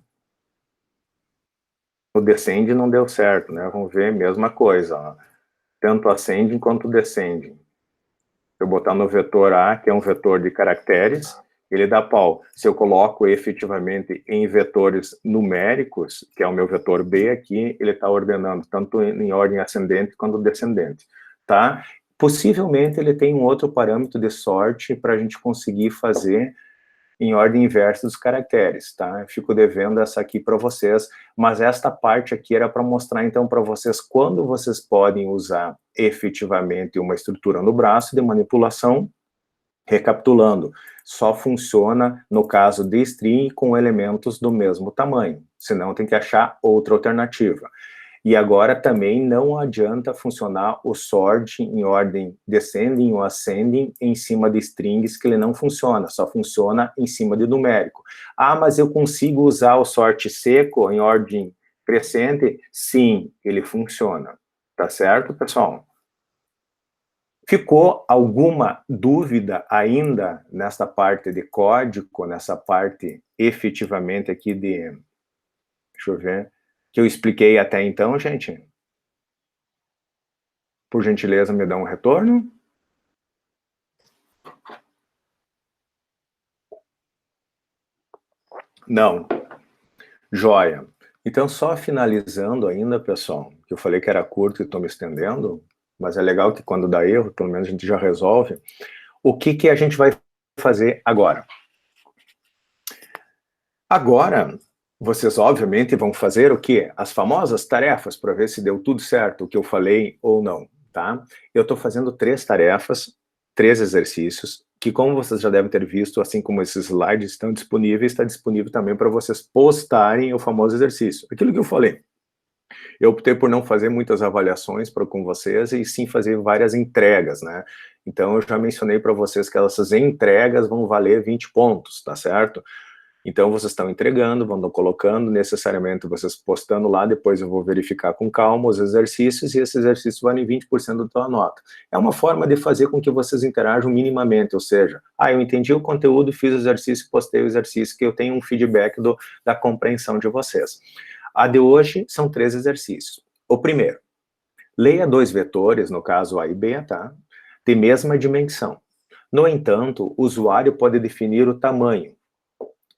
o descending não deu certo, né? Vamos ver a mesma coisa, ó. Tanto ascending quanto descending. Se eu botar no vetor A, que é um vetor de caracteres, ele dá pau. Se eu coloco efetivamente em vetores numéricos, que é o meu vetor B aqui, ele está ordenando tanto em ordem ascendente quanto descendente, tá? Possivelmente ele tem um outro parâmetro de sorte para a gente conseguir fazer em ordem inversa dos caracteres, tá? Eu fico devendo essa aqui para vocês, mas esta parte aqui era para mostrar, então, para vocês quando vocês podem usar efetivamente uma estrutura no braço de manipulação. Recapitulando, só funciona no caso de string com elementos do mesmo tamanho, senão tem que achar outra alternativa. E agora também não adianta funcionar o sort em ordem descending ou ascending em cima de strings, que ele não funciona, só funciona em cima de numérico. Ah, mas eu consigo usar o sort seco em ordem crescente? Sim, ele funciona. Tá certo, pessoal? Ficou alguma dúvida ainda nessa parte de código, nessa parte efetivamente aqui de... Deixa eu ver... que eu expliquei até então, gente? Por gentileza, me dá um retorno. Não. Joia. Então, só finalizando ainda, pessoal, que eu falei que era curto e estou me estendendo, mas é legal que quando dá erro, pelo menos a gente já resolve. O que a gente vai fazer agora? Agora, vocês obviamente vão fazer o quê? As famosas tarefas, para ver se deu tudo certo, o que eu falei ou não, tá? Eu estou fazendo 3 tarefas, 3 exercícios, que como vocês já devem ter visto, assim como esses slides estão disponíveis, está disponível também para vocês postarem o famoso exercício. Aquilo que eu falei. Eu optei por não fazer muitas avaliações com vocês, e sim fazer várias entregas, né? Então, eu já mencionei para vocês que essas entregas vão valer 20 pontos, tá certo? Então, vocês estão entregando, vão colocando, necessariamente vocês postando lá, depois eu vou verificar com calma os exercícios, e esses exercícios valem 20% da tua nota. É uma forma de fazer com que vocês interajam minimamente, ou seja, eu entendi o conteúdo, fiz o exercício, postei o exercício, que eu tenho um feedback da compreensão de vocês. A de hoje são 3 exercícios. O primeiro, leia 2 vetores, no caso A e B, tá? De mesma dimensão. No entanto, o usuário pode definir o tamanho,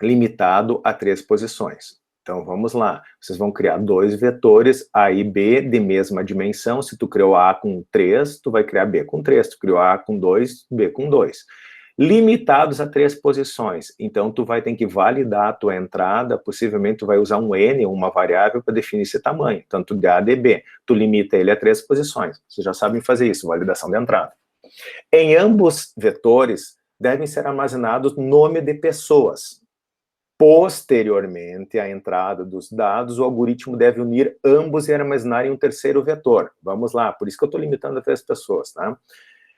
limitado a 3 posições. Então, vamos lá. Vocês vão criar 2 vetores, A e B, de mesma dimensão. Se tu criou A com 3, tu vai criar B com 3. Tu criou A com 2, B com 2. Limitados a 3 posições. Então, tu vai ter que validar a tua entrada, possivelmente tu vai usar um N, uma variável, para definir esse tamanho, tanto de A de B. Tu limita ele a 3 posições. Vocês já sabem fazer isso, validação de entrada. Em ambos vetores, devem ser armazenados nome de pessoas. Posteriormente à entrada dos dados, o algoritmo deve unir ambos e armazenar em um terceiro vetor. Vamos lá, por isso que eu estou limitando a 3 pessoas, tá?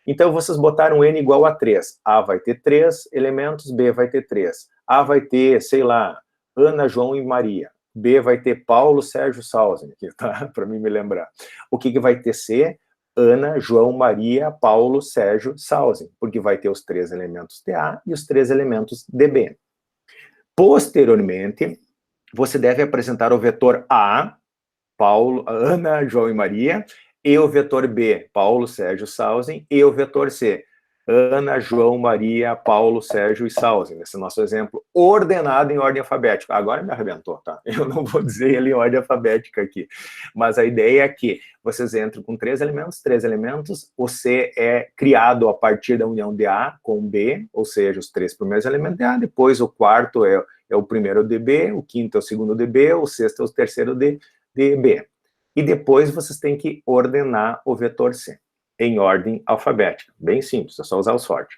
Então, vocês botaram n igual a 3. A vai ter 3 elementos, B vai ter 3. A vai ter, sei lá, Ana, João e Maria. B vai ter Paulo, Sérgio, Sausen, aqui, tá? Para mim me lembrar. O que vai ter C? Ana, João, Maria, Paulo, Sérgio, Sausen, porque vai ter os 3 elementos de A e os 3 elementos de B. Posteriormente, você deve apresentar o vetor A, Paulo, Ana, João e Maria, e o vetor B, Paulo, Sérgio, Sausen, e o vetor C, Ana, João, Maria, Paulo, Sérgio e Sausen. Esse é o nosso exemplo, ordenado em ordem alfabética. Agora me arrebentou, tá? Eu não vou dizer ele em ordem alfabética aqui, mas a ideia é que vocês entram com três elementos, o C é criado a partir da união de A com B, ou seja, os três primeiros elementos de A, depois o quarto é o primeiro de B, o quinto é o segundo de B, o sexto é o terceiro de B. E depois vocês têm que ordenar o vetor C em ordem alfabética. Bem simples, é só usar o sort.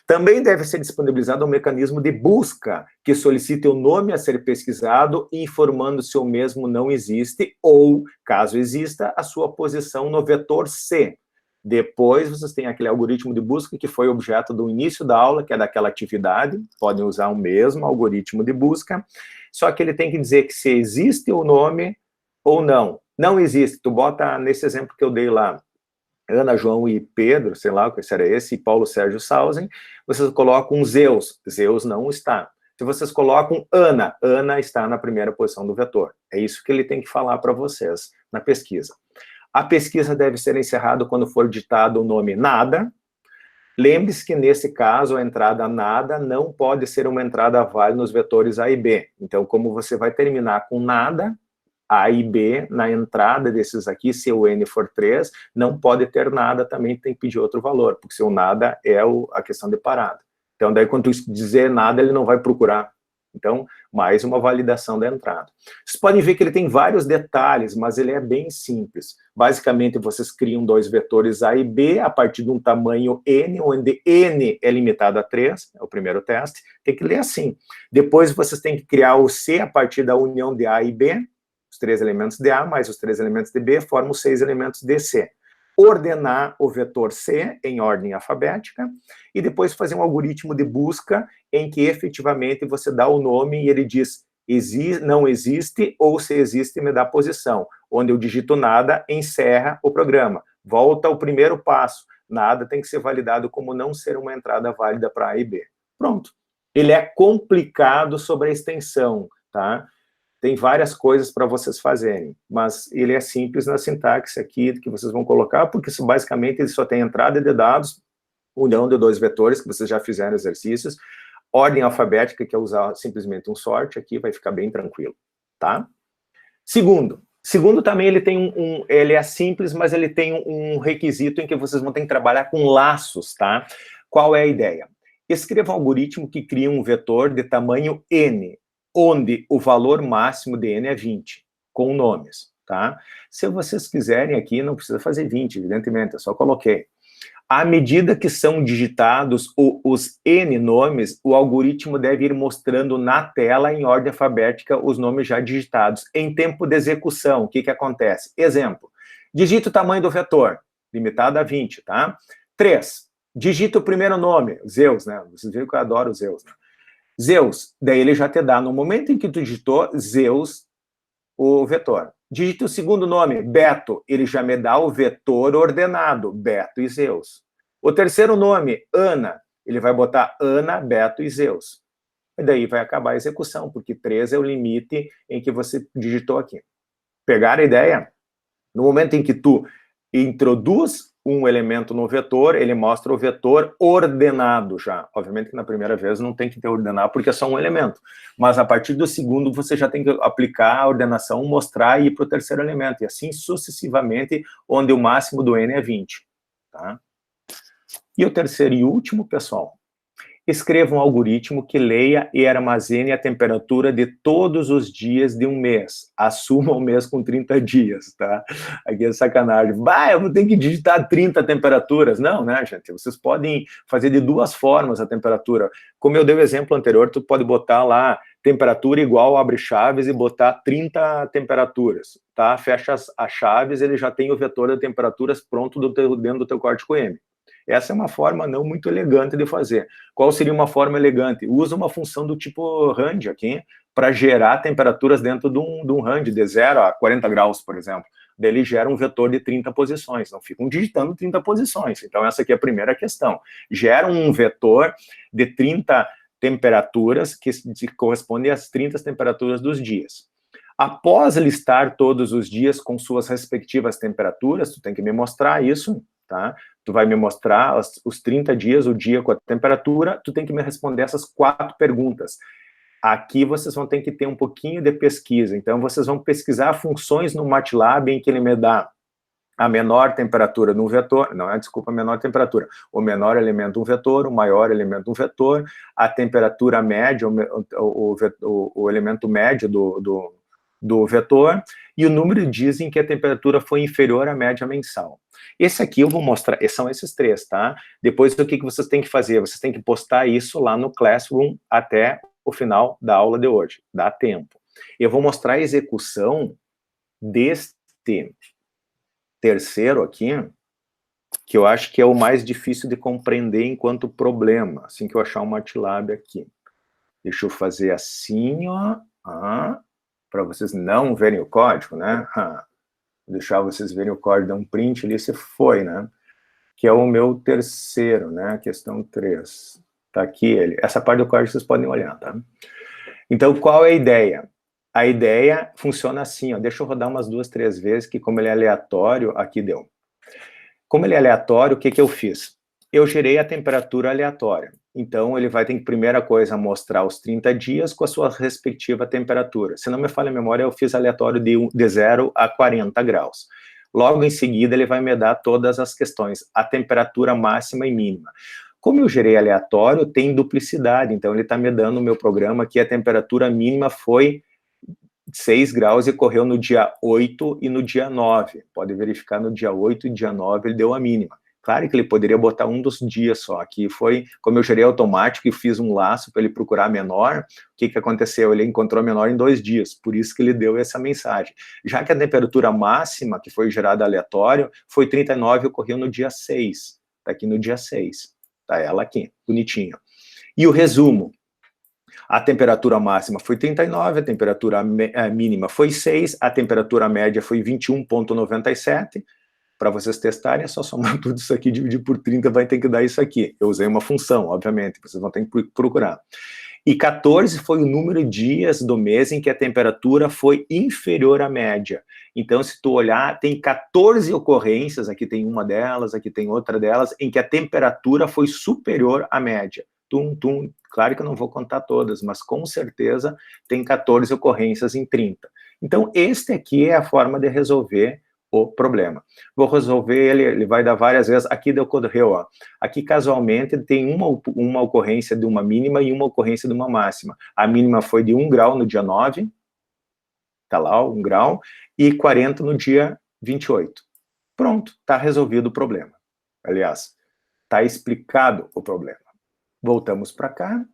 Também deve ser disponibilizado um mecanismo de busca que solicite o nome a ser pesquisado, informando se o mesmo não existe ou, caso exista, a sua posição no vetor C. Depois vocês têm aquele algoritmo de busca que foi objeto do início da aula, que é daquela atividade, podem usar o mesmo algoritmo de busca, só que ele tem que dizer que se existe o nome ou não. Não existe, tu bota nesse exemplo que eu dei lá, Ana, João e Pedro, sei lá, se era esse, e Paulo, Sérgio, Sausen, vocês colocam Zeus, Zeus não está. Se vocês colocam Ana, Ana está na primeira posição do vetor. É isso que ele tem que falar para vocês na pesquisa. A pesquisa deve ser encerrada quando for ditado o nome nada. Lembre-se que, nesse caso, a entrada nada não pode ser uma entrada válida nos vetores A e B. Então, como você vai terminar com nada, A e B, na entrada desses aqui, se o N for 3, não pode ter nada, também tem que pedir outro valor, porque se o nada é a questão de parada. Então, daí, quando tu dizer nada, ele não vai procurar. Então, mais uma validação da entrada. Vocês podem ver que ele tem vários detalhes, mas ele é bem simples. Basicamente, vocês criam dois vetores A e B a partir de um tamanho N, onde N é limitado a 3, é o primeiro teste, tem que ler assim. Depois, vocês têm que criar o C a partir da união de A e B, os 3 elementos de A mais os 3 elementos de B formam os 6 elementos de C. Ordenar o vetor C em ordem alfabética e depois fazer um algoritmo de busca em que efetivamente você dá o nome e ele diz não existe ou se existe me dá a posição. Onde eu digito nada, encerra o programa. Volta ao primeiro passo. Nada tem que ser validado como não ser uma entrada válida para A e B. Pronto. Ele é complicado sobre a extensão, tá? Tem várias coisas para vocês fazerem, mas ele é simples na sintaxe aqui que vocês vão colocar, porque isso, basicamente ele só tem entrada de dados, união de dois vetores, que vocês já fizeram exercícios, ordem alfabética, que é usar simplesmente um sort, aqui vai ficar bem tranquilo, tá? Segundo também ele tem ele é simples, mas ele tem um requisito em que vocês vão ter que trabalhar com laços, tá? Qual é a ideia? Escreva um algoritmo que cria um vetor de tamanho n, onde o valor máximo de n é 20, com nomes, tá? Se vocês quiserem aqui, não precisa fazer 20, evidentemente, eu só coloquei. À medida que são digitados os n nomes, o algoritmo deve ir mostrando na tela, em ordem alfabética, os nomes já digitados. Em tempo de execução, o que acontece? Exemplo, digita o tamanho do vetor, limitado a 20, tá? 3, digita o primeiro nome, Zeus, né? Vocês viram que eu adoro Zeus, né? Zeus, daí ele já te dá, no momento em que tu digitou Zeus, o vetor. Digita o segundo nome, Beto, ele já me dá o vetor ordenado, Beto e Zeus. O terceiro nome, Ana, ele vai botar Ana, Beto e Zeus. E daí vai acabar a execução, porque 3 é o limite em que você digitou aqui. Pegaram a ideia? No momento em que tu introduz um elemento no vetor, ele mostra o vetor ordenado já. Obviamente que na primeira vez não tem que ter ordenar, porque é só um elemento. Mas a partir do segundo, você já tem que aplicar a ordenação, mostrar e ir para o terceiro elemento. E assim sucessivamente, onde o máximo do n é 20. Tá? E o terceiro e último, pessoal, escreva um algoritmo que leia e armazene a temperatura de todos os dias de um mês. Assuma o mês com 30 dias, tá? Aqui é sacanagem. Bah, eu vou ter que digitar 30 temperaturas. Não, né, gente? Vocês podem fazer de duas formas a temperatura. Como eu dei o exemplo anterior, tu pode botar lá temperatura igual, abre chaves e botar 30 temperaturas, tá? Fecha as chaves, ele já tem o vetor de temperaturas pronto dentro do teu código M. Essa é uma forma não muito elegante de fazer. Qual seria uma forma elegante? Usa uma função do tipo range aqui, para gerar temperaturas dentro de um range, de 0 a 40 graus, por exemplo. Daí ele gera um vetor de 30 posições, não ficam digitando 30 posições. Então essa aqui é a primeira questão. Gera um vetor de 30 temperaturas que correspondem às 30 temperaturas dos dias. Após listar todos os dias com suas respectivas temperaturas, tu tem que me mostrar isso, tá? Tu vai me mostrar os 30 dias, o dia com a temperatura, tu tem que me responder essas 4 perguntas. Aqui vocês vão ter que ter um pouquinho de pesquisa, então vocês vão pesquisar funções no MATLAB em que ele me dá a menor temperatura no vetor, a menor temperatura, o menor elemento um vetor, o maior elemento um vetor, a temperatura média, o elemento médio do vetor, e o número de dias em que a temperatura foi inferior à média mensal. Esse aqui eu vou mostrar, são esses 3, tá? Depois, o que vocês têm que fazer? Vocês têm que postar isso lá no Classroom até o final da aula de hoje, dá tempo. Eu vou mostrar a execução deste terceiro aqui, que eu acho que é o mais difícil de compreender enquanto problema, assim que eu achar o MATLAB aqui. Deixa eu fazer assim, ó, para vocês não verem o código, né? Vou deixar vocês verem o código, dar um print ali, se foi, né? Que é o meu terceiro, né? Questão 3. Tá aqui ele. Essa parte do código vocês podem olhar, tá? Então, qual é a ideia? A ideia funciona assim, ó. Deixa eu rodar umas 2, 3 vezes, que como ele é aleatório, aqui deu. Como ele é aleatório, o que eu fiz? Eu gerei a temperatura aleatória. Então, ele vai ter que, primeira coisa, mostrar os 30 dias com a sua respectiva temperatura. Se não me falha a memória, eu fiz aleatório de 0 a 40 graus. Logo em seguida, ele vai me dar todas as questões, a temperatura máxima e mínima. Como eu gerei aleatório, tem duplicidade, então ele está me dando no meu programa que a temperatura mínima foi 6 graus e correu no dia 8 e no dia 9. Pode verificar no dia 8 e dia 9 ele deu a mínima. Claro que ele poderia botar um dos dias só, aqui foi, como eu gerei automático e fiz um laço para ele procurar menor, o que aconteceu? Ele encontrou menor em 2 dias, por isso que ele deu essa mensagem. Já que a temperatura máxima, que foi gerada aleatório, foi 39 e ocorreu no dia 6, tá aqui no dia 6, tá ela aqui, bonitinho. E o resumo, a temperatura máxima foi 39, a temperatura mínima foi 6, a temperatura média foi 21,97, para vocês testarem, é só somar tudo isso aqui, dividir por 30, vai ter que dar isso aqui. Eu usei uma função, obviamente, vocês vão ter que procurar. E 14 foi o número de dias do mês em que a temperatura foi inferior à média. Então, se tu olhar, tem 14 ocorrências, aqui tem uma delas, aqui tem outra delas, em que a temperatura foi superior à média. Claro que eu não vou contar todas, mas com certeza tem 14 ocorrências em 30. Então, este aqui é a forma de resolver o problema. Vou resolver ele vai dar várias vezes, aqui ocorreu, ó, aqui casualmente tem uma ocorrência de uma mínima e uma ocorrência de uma máxima. A mínima foi de 1 grau no dia 9, tá lá, 1 grau, e 40 no dia 28. Pronto, tá resolvido o problema. Aliás, tá explicado o problema. Voltamos para cá,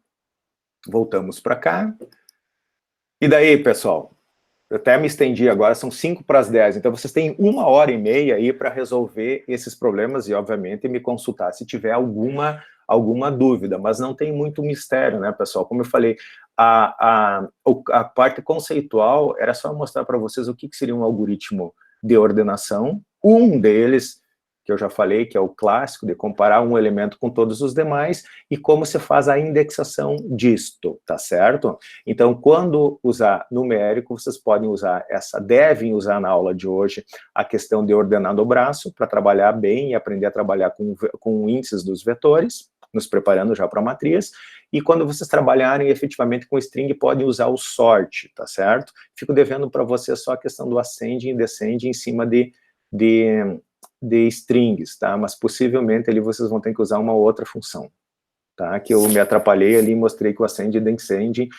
e daí, pessoal? Eu até me estendi agora, são 5 para as 10, então vocês têm 1h30 aí para resolver esses problemas e, obviamente, me consultar se tiver alguma dúvida, mas não tem muito mistério, né, pessoal? Como eu falei, a parte conceitual era só mostrar para vocês o que seria um algoritmo de ordenação, um deles, que eu já falei, que é o clássico, de comparar um elemento com todos os demais, e como se faz a indexação disto, tá certo? Então, quando usar numérico, vocês podem usar devem usar na aula de hoje, a questão de ordenar no braço, para trabalhar bem e aprender a trabalhar com índices dos vetores, nos preparando já para a matriz, e quando vocês trabalharem efetivamente com string, podem usar o sort, tá certo? Fico devendo para vocês só a questão do ascending e descending em cima de strings, tá? Mas possivelmente ali vocês vão ter que usar uma outra função, tá? Que eu me atrapalhei ali e mostrei que o ascending e descending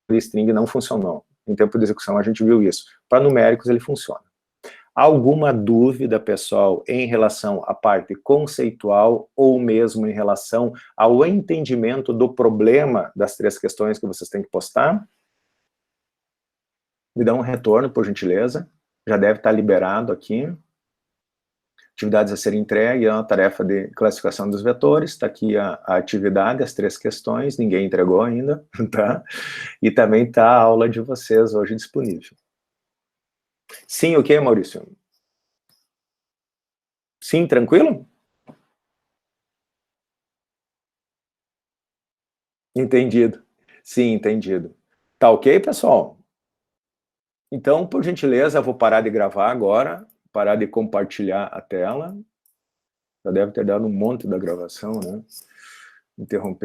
de string não funcionou. Em tempo de execução a gente viu isso. Para numéricos ele funciona. Alguma dúvida, pessoal, em relação à parte conceitual ou mesmo em relação ao entendimento do problema das 3 questões que vocês têm que postar? Me dá um retorno, por gentileza. Já deve estar liberado aqui. Atividades a serem entregues, é uma tarefa de classificação dos vetores, está aqui a atividade, as 3 questões, ninguém entregou ainda, tá? E também está a aula de vocês hoje disponível. Sim, o que, Maurício? Sim, tranquilo? Entendido. Sim, entendido. Tá ok, pessoal? Então, por gentileza, eu vou parar de gravar agora, parar de compartilhar a tela. Já deve ter dado um monte da gravação, né? Interromper.